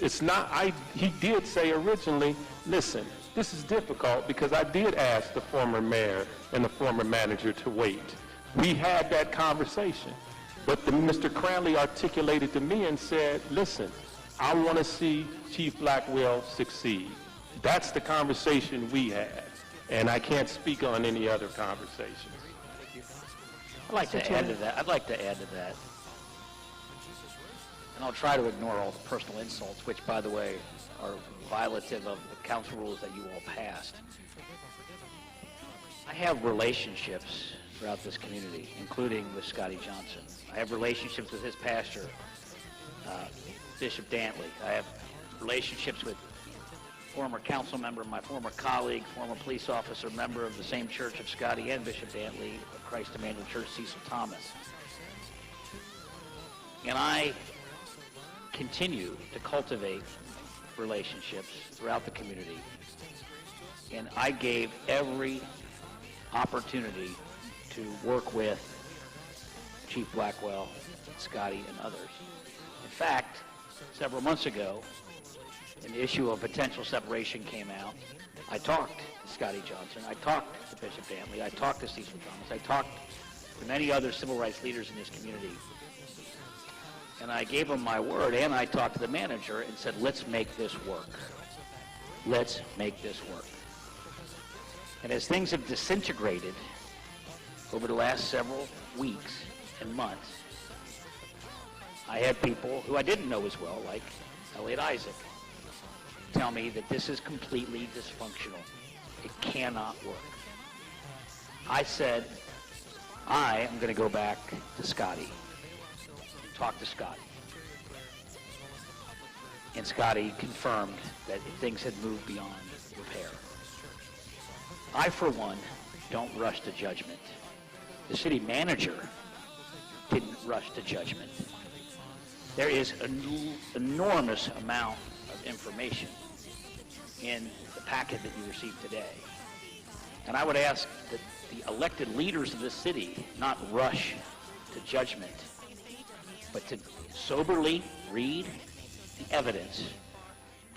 He did say originally, listen, this is difficult because I did ask the former mayor and the former manager to wait. We had that conversation. But Mr. Cranley articulated to me and said, listen, I want to see Chief Blackwell succeed. That's the conversation we had. And I can't speak on any other conversations. Thank you. I'd like to add to that. And I'll try to ignore all the personal insults, which, by the way, are violative of the council rules that you all passed. I have relationships throughout this community, including with Scotty Johnson. I have relationships with his pastor, Bishop Dantley. I have relationships with former council member, my former colleague, former police officer, member of the same church of Scotty and Bishop Dantley, of Christ Emmanuel Church, Cecil Thomas. And I continue to cultivate relationships throughout the community. And I gave every opportunity to work with Chief Blackwell, Scotty, and others. In fact, several months ago, an issue of potential separation came out. I talked to Scotty Johnson. I talked to Bishop Dantley. I talked to Cecil Thomas. I talked to many other civil rights leaders in this community. And I gave them my word, and I talked to the manager and said, let's make this work. Let's make this work. And as things have disintegrated over the last several weeks and months, I had people who I didn't know as well, like Elliot Isaac, tell me that this is completely dysfunctional. It cannot work. I said, I am going to go back to Scotty, talk to Scotty. And Scotty confirmed that things had moved beyond repair. I, for one, don't rush to judgment. The city manager didn't rush to judgment. There is an enormous amount of information in the packet that you received today. And I would ask that the elected leaders of this city not rush to judgment, but to soberly read the evidence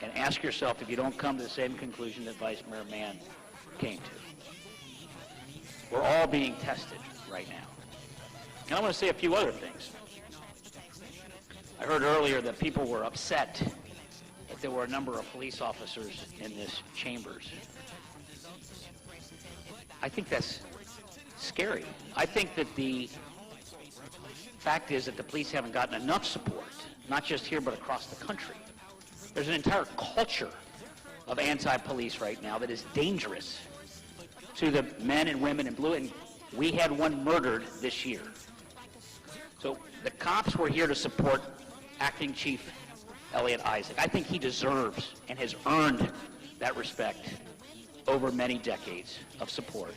and ask yourself if you don't come to the same conclusion that Vice Mayor Mann came to. We're all being tested right now. And I want to say a few other things. I heard earlier that people were upset that there were a number of police officers in this chambers. I think that's scary. I think that the fact is that the police haven't gotten enough support, not just here but across the country. There's an entire culture of anti-police right now that is dangerous to the men and women in blue, and we had one murdered this year. So the cops were here to support Acting Chief Elliot Isaac. I think he deserves and has earned that respect over many decades of support.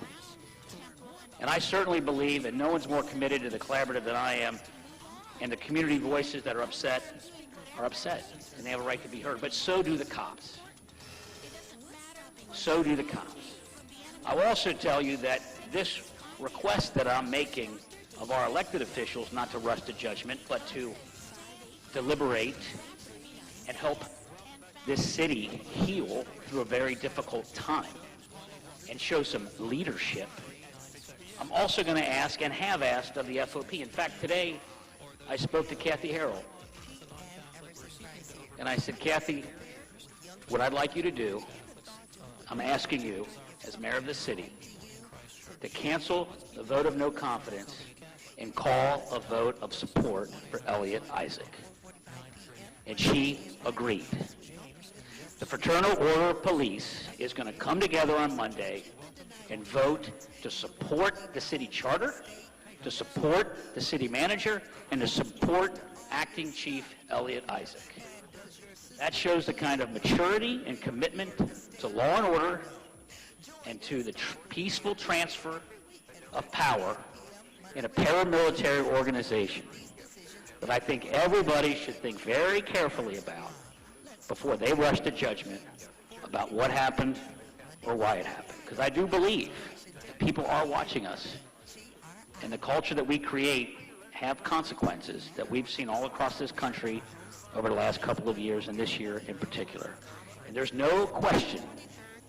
And I certainly believe that no one's more committed to the collaborative than I am, and the community voices that are upset, and they have a right to be heard. But so do the cops. So do the cops. I will also tell you that this request that I'm making of our elected officials not to rush to judgment, but to deliberate and help this city heal through a very difficult time and show some leadership. I'm also going to ask and have asked of the FOP. In fact, today I spoke to Kathy Harrell. And I said, Kathy, what I'd like you to do, I'm asking you, as mayor of the city, to cancel the vote of no confidence and call a vote of support for Elliot Isaac. And she agreed. The Fraternal Order of Police is going to come together on Monday and vote to support the city charter, to support the city manager, and to support Acting Chief Elliot Isaac. That shows the kind of maturity and commitment to law and order and to the peaceful transfer of power in a paramilitary organization that I think everybody should think very carefully about before they rush to judgment about what happened or why it happened. Because I do believe that people are watching us, and the culture that we create have consequences that we've seen all across this country over the last couple of years, and this year in particular. And there's no question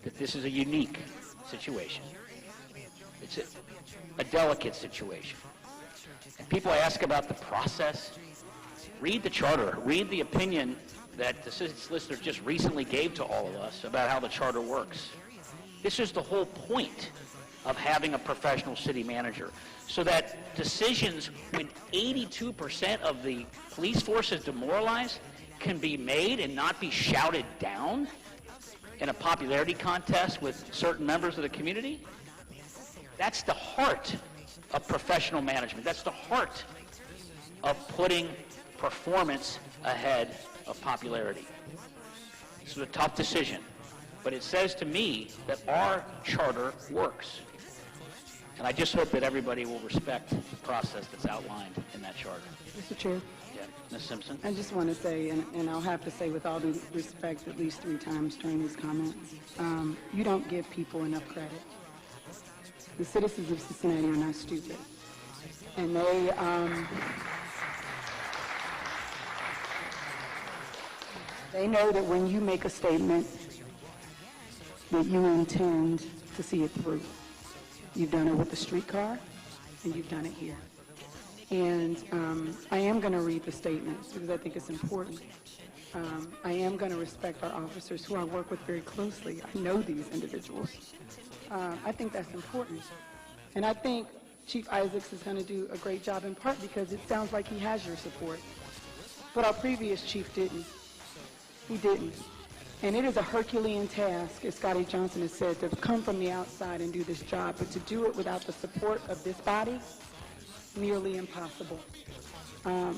that this is a unique situation. It's a delicate situation. And people ask about the process. Read the charter. Read the opinion that the city solicitor just recently gave to all of us about how the charter works. This is the whole point of having a professional city manager, so that decisions when 82% of the police force is demoralized can be made and not be shouted down in a popularity contest with certain members of the community. That's the heart of professional management. That's the heart of putting performance ahead of popularity. This is a tough decision, but it says to me that our charter works. And I just hope that everybody will respect the process that's outlined in that charter. Mr. Chair. Yeah, Ms. Simpson? I just want to say, and I'll have to say with all due respect at least 3 times during these comments, you don't give people enough credit. The citizens of Cincinnati are not stupid. And they know that when you make a statement that you intend to see it through. You've done it with the streetcar, and you've done it here. And I am going to read the statements because I think it's important. I am going to respect our officers who I work with very closely. I know these individuals. I think that's important. And I think Chief Isaacs is going to do a great job in part because it sounds like he has your support. But our previous chief didn't. He didn't. And it is a Herculean task, as Scotty Johnson has said, to come from the outside and do this job. But to do it without the support of this body, nearly impossible. I'm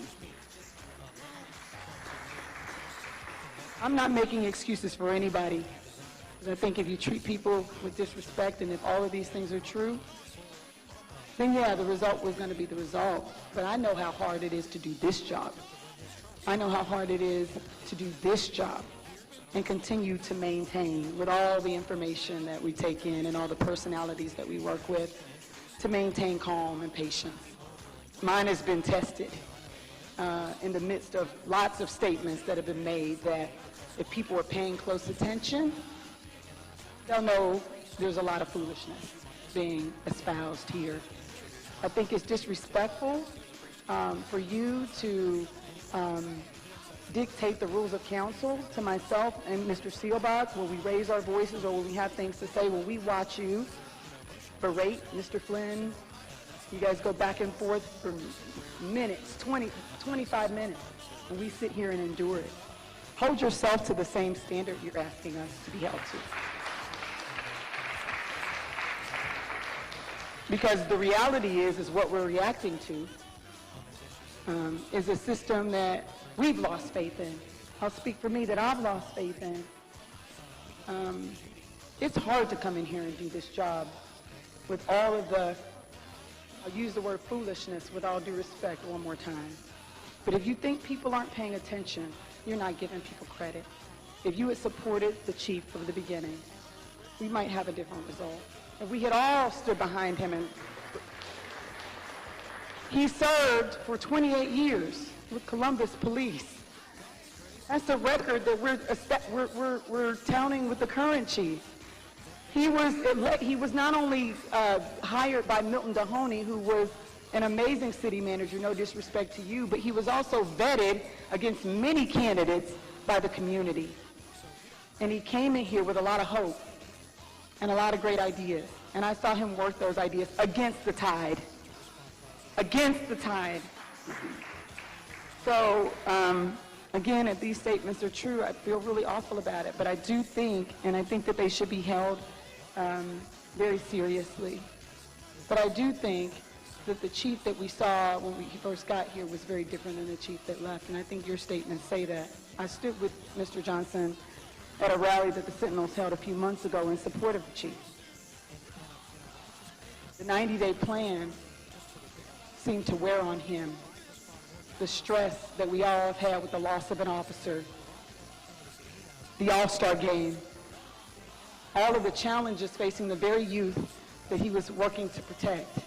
not making excuses for anybody. I think if you treat people with disrespect and if all of these things are true, then yeah, the result was going to be the result. But I know how hard it is to do this job. I know how hard it is to do this job and continue to maintain with all the information that we take in and all the personalities that we work with to maintain calm and patience. Mine has been tested in the midst of lots of statements that have been made that if people are paying close attention, they'll know there's a lot of foolishness being espoused here. I think it's disrespectful for you to dictate the rules of counsel to myself and Mr. Seelbach when we raise our voices or when we have things to say, when we watch you berate Mr. Flynn. You guys go back and forth for minutes, 20, 25 minutes, and we sit here and endure it. Hold yourself to the same standard you're asking us to be held to. Because the reality is what we're reacting to is a system that we've lost faith in. I'll speak for me that I've lost faith in. It's hard to come in here and do this job with all of the, I'll use the word foolishness with all due respect one more time. But if you think people aren't paying attention, you're not giving people credit. If you had supported the chief from the beginning, we might have a different result. If we had all stood behind him and he served for 28 years with Columbus Police. That's a record that we're touting with the current chief. He was not only hired by Milton Mahoney, who was an amazing city manager, no disrespect to you, but he was also vetted against many candidates by the community. And he came in here with a lot of hope and a lot of great ideas. And I saw him work those ideas against the tide. Against the tide. So, again, if these statements are true, I feel really awful about it. But I do think, and I think that they should be held very seriously. But I do think that the chief that we saw when we first got here was very different than the chief that left. And I think your statements say that. I stood with Mr. Johnson at a rally that the Sentinels held a few months ago in support of the chief. The 90-day plan seemed to wear on him. The stress that we all have had with the loss of an officer, the All-Star game, all of the challenges facing the very youth that he was working to protect.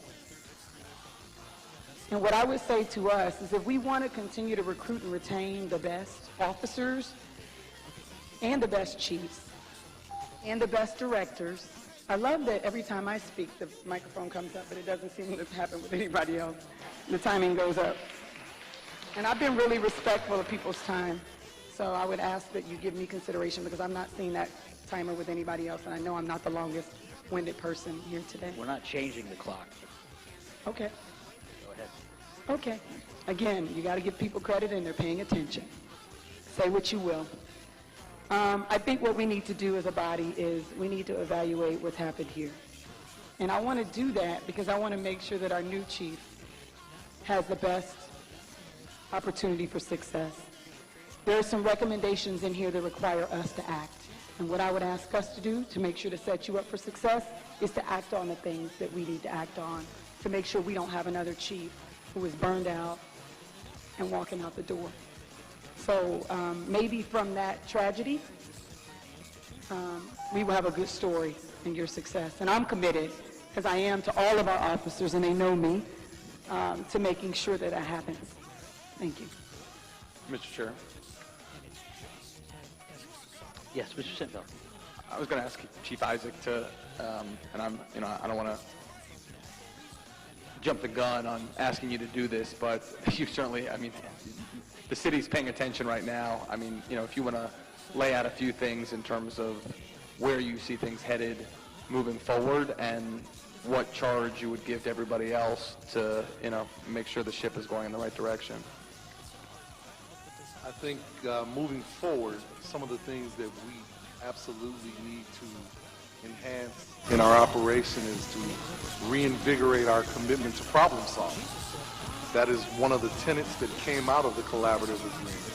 And what I would say to us is if we want to continue to recruit and retain the best officers and the best chiefs and the best directors, I love that every time I speak, the microphone comes up, but it doesn't seem to happen with anybody else. The timing goes up. And I've been really respectful of people's time. So I would ask that you give me consideration because I'm not seeing that timer with anybody else, and I know I'm not the longest-winded person here today. We're not changing the clock. Okay. Go ahead. Okay. Again, you got to give people credit, and they're paying attention. Say what you will. I think what we need to do as a body is we need to evaluate what's happened here. And I want to do that because I want to make sure that our new chief has the best opportunity for success. There are some recommendations in here that require us to act. And what I would ask us to do to make sure to set you up for success is to act on the things that we need to act on to make sure we don't have another chief who is burned out and walking out the door. So maybe from that tragedy, we will have a good story in your success. And I'm committed, because I am to all of our officers, and they know me, to making sure that that happens. Thank you. Mr. Chair. Yes, Mr. Sintveld. I was going to ask Chief Isaac to, and I don't want to jump the gun on asking you to do this, but you certainly, I mean, the city's paying attention right now. I mean, you know, if you want to lay out a few things in terms of where you see things headed moving forward and what charge you would give to everybody else to, you know, make sure the ship is going in the right direction. I think moving forward, some of the things that we absolutely need to enhance in our operation is to reinvigorate our commitment to problem solving. That is one of the tenets that came out of the collaborative agreement.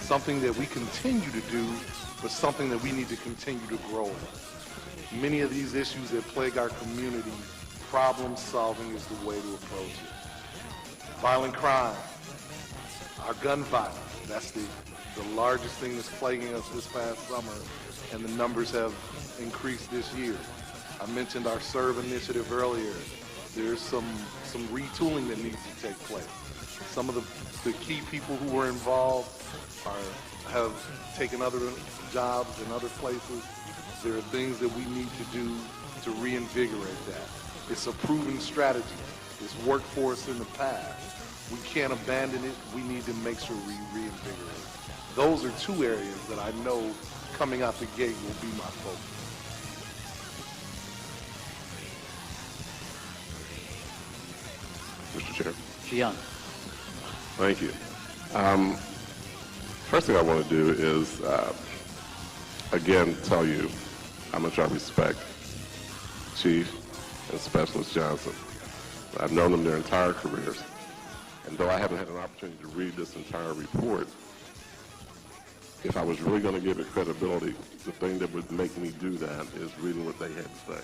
Something that we continue to do, but something that we need to continue to grow in. Many of these issues that plague our community, problem solving is the way to approach it. Violent crime, our gun violence, that's the largest thing that's plaguing us this past summer, and the numbers have increased this year. I mentioned our SERVE initiative earlier. There's some retooling that needs to take place. Some of the key people who were involved have taken other jobs in other places. There are things that we need to do to reinvigorate that. It's a proven strategy. It's worked for us in the past. We can't abandon it. We need to make sure we reinvigorate it. Those are two areas that I know coming out the gate will be my focus. Mr. Chair. Mr. Young. Thank you. First thing I want to do is, again, tell you how much I respect Chief and Specialist Johnson. I've known them their entire careers. And though I haven't had an opportunity to read this entire report, if I was really going to give it credibility, the thing that would make me do that is reading what they had to say.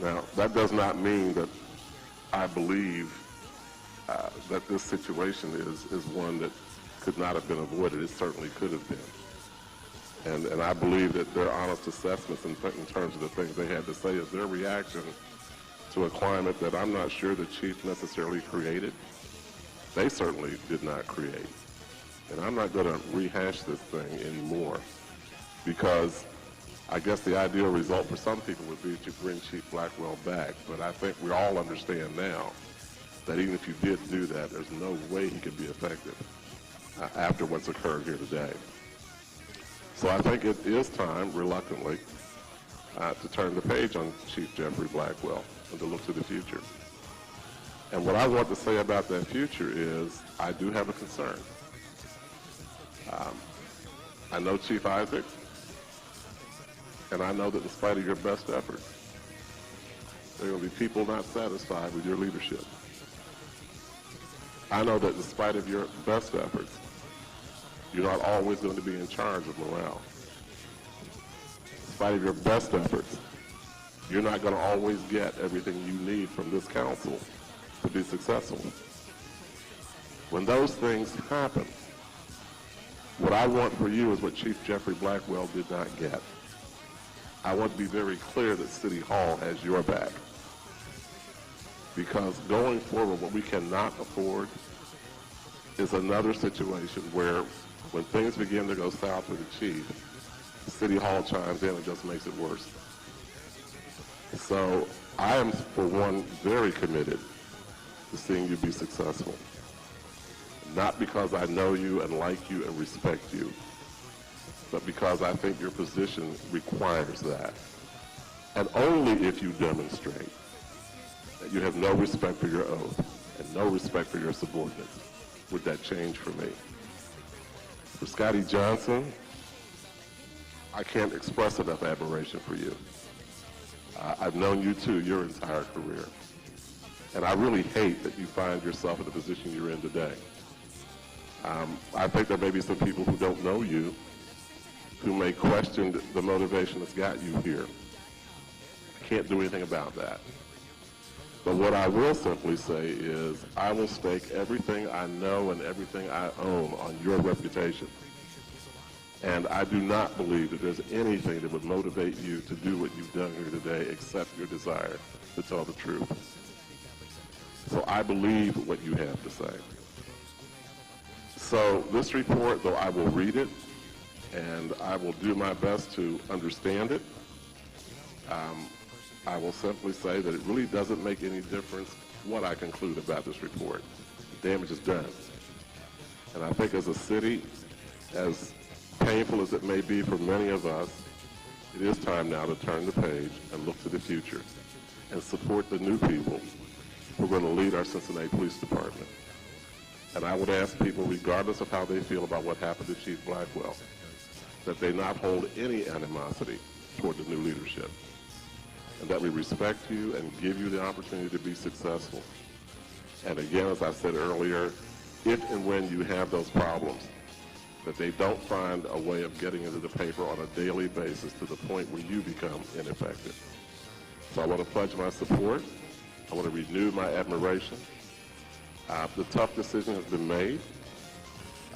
Now, that does not mean that I believe that this situation is one that could not have been avoided. It certainly could have been. And I believe that their honest assessments in terms of the things they had to say is their reaction to a climate that I'm not sure the chief necessarily created. They certainly did not create. And I'm not going to rehash this thing anymore because I guess the ideal result for some people would be to bring Chief Blackwell back. But I think we all understand now that even if you did do that, there's no way he could be effective after what's occurred here today. So I think it is time, reluctantly, to turn the page on Chief Jeffrey Blackwell and to look to the future. And what I want to say about that future is I do have a concern. I know Chief Isaacs, and I know that in spite of your best efforts, there will be people not satisfied with your leadership. I know that in spite of your best efforts, you're not always going to be in charge of morale. In spite of your best efforts, you're not going to always get everything you need from this council to be successful. When those things happen, what I want for you is what Chief Jeffrey Blackwell did not get. I want to be very clear that City Hall has your back. Because going forward, what we cannot afford is another situation where when things begin to go south with the chief, City Hall chimes in and just makes it worse. So I am, for one, very committed to seeing you be successful. Not because I know you and like you and respect you, but because I think your position requires that. And only if you demonstrate that you have no respect for your oath and no respect for your subordinates would that change for me. For Scotty Johnson, I can't express enough admiration for you. I've known you too your entire career. And I really hate that you find yourself in the position you're in today. I think there may be some people who don't know you who may question the motivation that's got you here. I can't do anything about that. But what I will simply say is I will stake everything I know and everything I own on your reputation. And I do not believe that there's anything that would motivate you to do what you've done here today except your desire to tell the truth. So I believe what you have to say. So this report, though I will read it, and I will do my best to understand it, I will simply say that it really doesn't make any difference what I conclude about this report. The damage is done. And I think as a city, as painful as it may be for many of us, it is time now to turn the page and look to the future and support the new people who are going to lead our Cincinnati Police Department. And I would ask people, regardless of how they feel about what happened to Chief Blackwell, that they not hold any animosity toward the new leadership, and that we respect you and give you the opportunity to be successful. And again, as I said earlier, if and when you have those problems, that they don't find a way of getting into the paper on a daily basis to the point where you become ineffective. So I want to pledge my support. I want to renew my admiration. The tough decision has been made.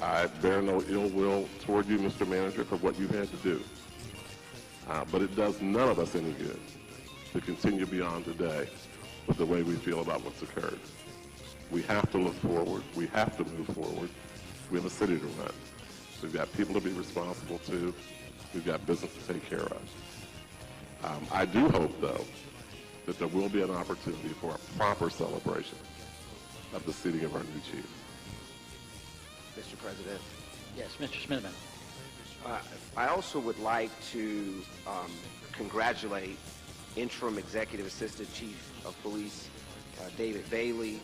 I bear no ill will toward you, Mr. Manager, for what you've had to do. But it does none of us any good to continue beyond today with the way we feel about what's occurred. We have to look forward. We have to move forward. We have a city to run. We've got people to be responsible to. We've got business to take care of. I do hope, though, that there will be an opportunity for a proper celebration of the seating of our new chief. Mr. President. Yes, Mr. Smithman. I also would like to congratulate Interim Executive Assistant Chief of Police David Bailey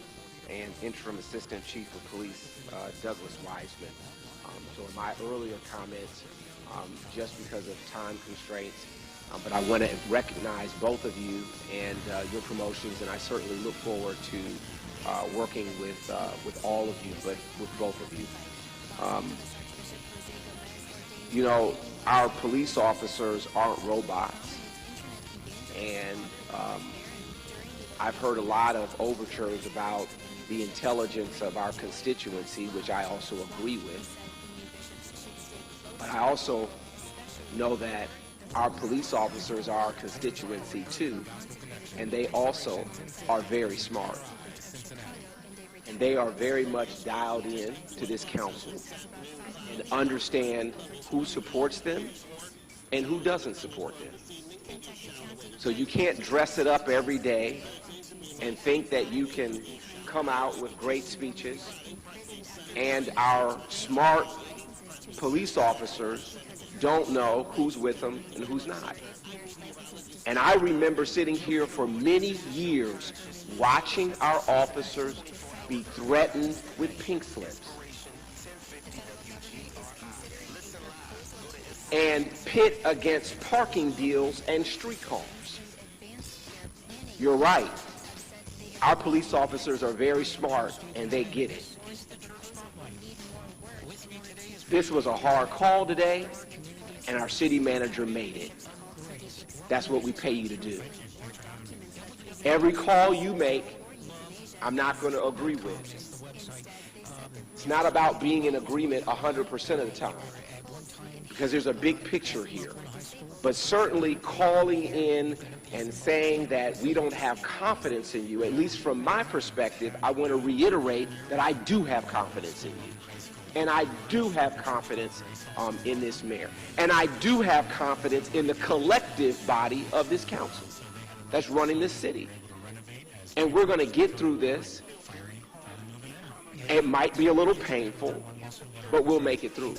and Interim Assistant Chief of Police Douglas Wiseman. So in my earlier comments, just because of time constraints, but I want to recognize both of you and your promotions, and I certainly look forward to working with all of you, but with both of you. You know, our police officers aren't robots, and I've heard a lot of overtures about the intelligence of our constituency, which I also agree with. But I also know that our police officers are our constituency too, and they also are very smart. And they are very much dialed in to this council and understand who supports them and who doesn't support them. So you can't dress it up every day and think that you can come out with great speeches, and our smart police officers don't know who's with them and who's not. And I remember sitting here for many years watching our officers be threatened with pink slips and pit against parking deals and street cars. You're right. Our police officers are very smart and they get it. This was a hard call today, and our city manager made it. That's what we pay you to do. Every call you make, I'm not going to agree with. It's not about being in agreement 100% of the time, because there's a big picture here. But certainly calling in and saying that we don't have confidence in you, at least from my perspective, I want to reiterate that I do have confidence in you. And I do have confidence in this mayor. And I do have confidence in the collective body of this council that's running this city. And we're going to get through this. It might be a little painful, but we'll make it through.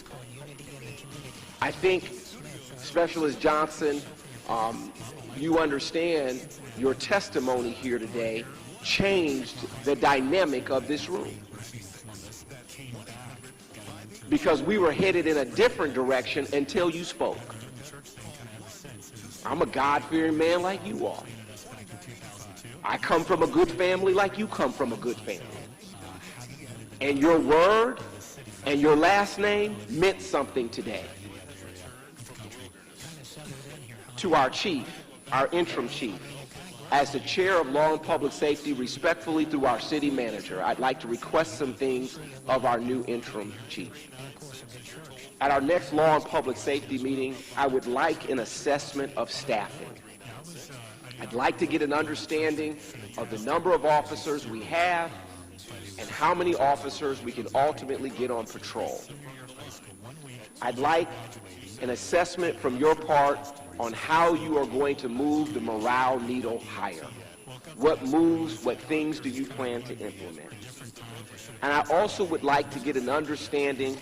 I think, Specialist Johnson, you understand your testimony here today changed the dynamic of this room. Because we were headed in a different direction until you spoke. I'm a God-fearing man like you are. I come from a good family like you come from a good family. And your word and your last name meant something today. To our chief, our interim chief, as the chair of Law and Public Safety, respectfully through our city manager, I'd like to request some things of our new interim chief. At our next Law and Public Safety meeting, I would like an assessment of staffing. I'd like to get an understanding of the number of officers we have and how many officers we can ultimately get on patrol. I'd like an assessment from your part on how you are going to move the morale needle higher. What moves, what things do you plan to implement? And I also would like to get an understanding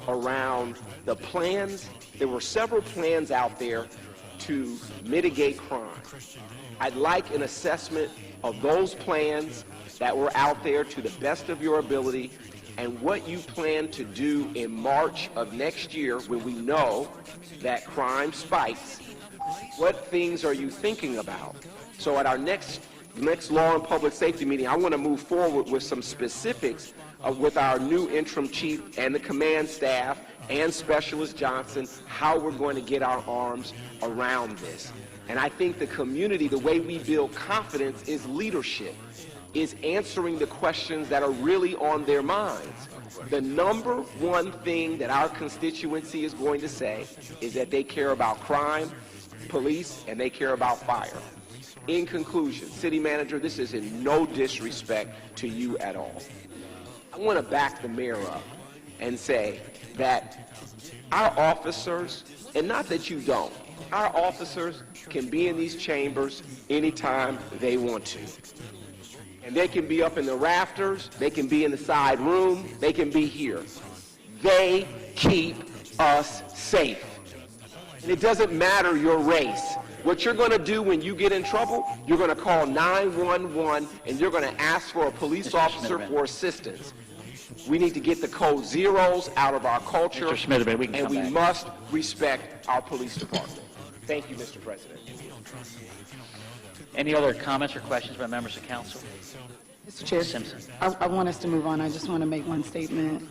around the plans. There were several plans out there to mitigate crime. I'd like an assessment of those plans that were out there to the best of your ability and what you plan to do in March of next year when we know that crime spikes. What things are you thinking about? So at our next Law and Public Safety meeting, I want to move forward with some specifics with our new interim chief and the command staff and Specialist Johnson, how we're going to get our arms around this. And I think the community, the way we build confidence is leadership, is answering the questions that are really on their minds. The number one thing that our constituency is going to say is that they care about crime, police, and they care about fire. In conclusion, City Manager, this is in no disrespect to you at all. I want to back the mayor up and say that our officers, and not that you don't, our officers can be in these chambers anytime they want to. And they can be up in the rafters, they can be in the side room, they can be here. They keep us safe. And it doesn't matter your race. What you're going to do when you get in trouble, you're going to call 911 and you're going to ask for a police officer for assistance. We need to get the code zeros out of our culture, and we must respect our police department. Thank you, Mr. President. Any other comments or questions by members of council? Mr. Chair, Simpson. I want us to move on. I just want to make one statement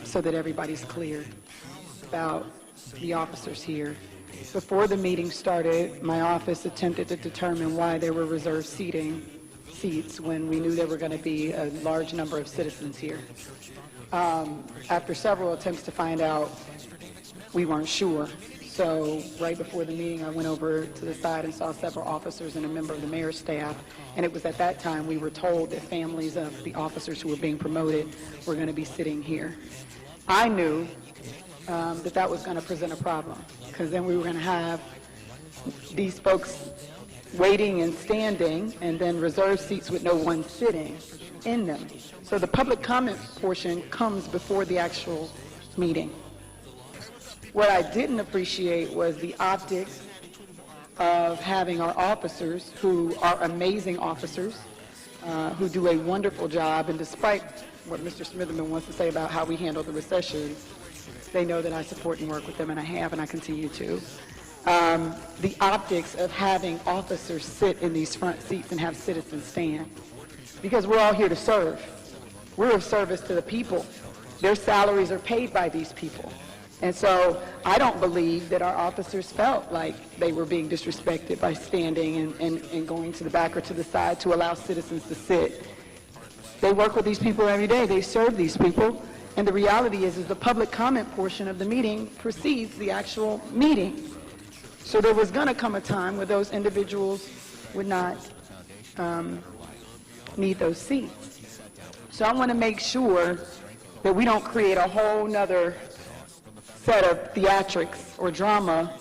so that everybody's clear about the officers here. Before the meeting started, my office attempted to determine why there were reserved seats when we knew there were going to be a large number of citizens here. After several attempts to find out, we weren't sure. So right before the meeting, I went over to the side and saw several officers and a member of the mayor's staff. And it was at that time we were told that families of the officers who were being promoted were going to be sitting here. I knew that was going to present a problem, because then we were going to have these folks waiting and standing, and then reserved seats with no one sitting in them. So the public comment portion comes before the actual meeting. What I didn't appreciate was the optics of having our officers, who are amazing officers, who do a wonderful job, and despite what Mr. Smitherman wants to say about how we handle the recession, they know that I support and work with them, and I have, and I continue to. The optics of having officers sit in these front seats and have citizens stand, because we're all here to serve. We're of service to the people. Their salaries are paid by these people. And so I don't believe that our officers felt like they were being disrespected by standing and going to the back or to the side to allow citizens to sit. They work with these people every day. They serve these people. And the reality is the public comment portion of the meeting precedes the actual meeting. So there was going to come a time where those individuals would not need those seats. So I want to make sure that we don't create a whole nother set of theatrics or drama,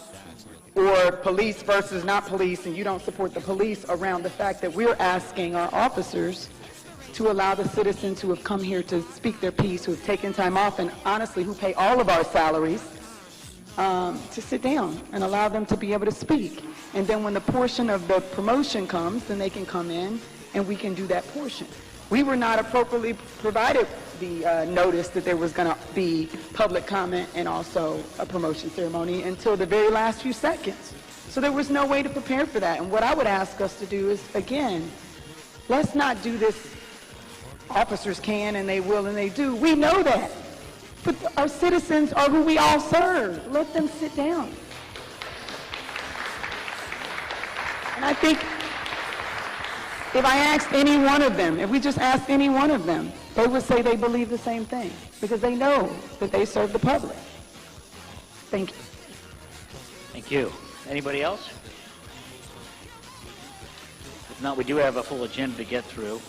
or police versus not police, and you don't support the police, around the fact that we're asking our officers to allow the citizens who have come here to speak their piece, who have taken time off, and honestly who pay all of our salaries, to sit down and allow them to be able to speak. And then when the portion of the promotion comes, then they can come in and we can do that portion. We were not appropriately provided the notice that there was going to be public comment and also a promotion ceremony until the very last few seconds. So there was no way to prepare for that. And what I would ask us to do is, again, let's not do this, officers can and they will and they do. We know that. But our citizens are who we all serve. Let them sit down. And I think if I asked any one of them, if we just asked any one of them, they would say they believe the same thing, because they know that they serve the public. Thank you. Thank you. Anybody else? If not, we do have a full agenda to get through.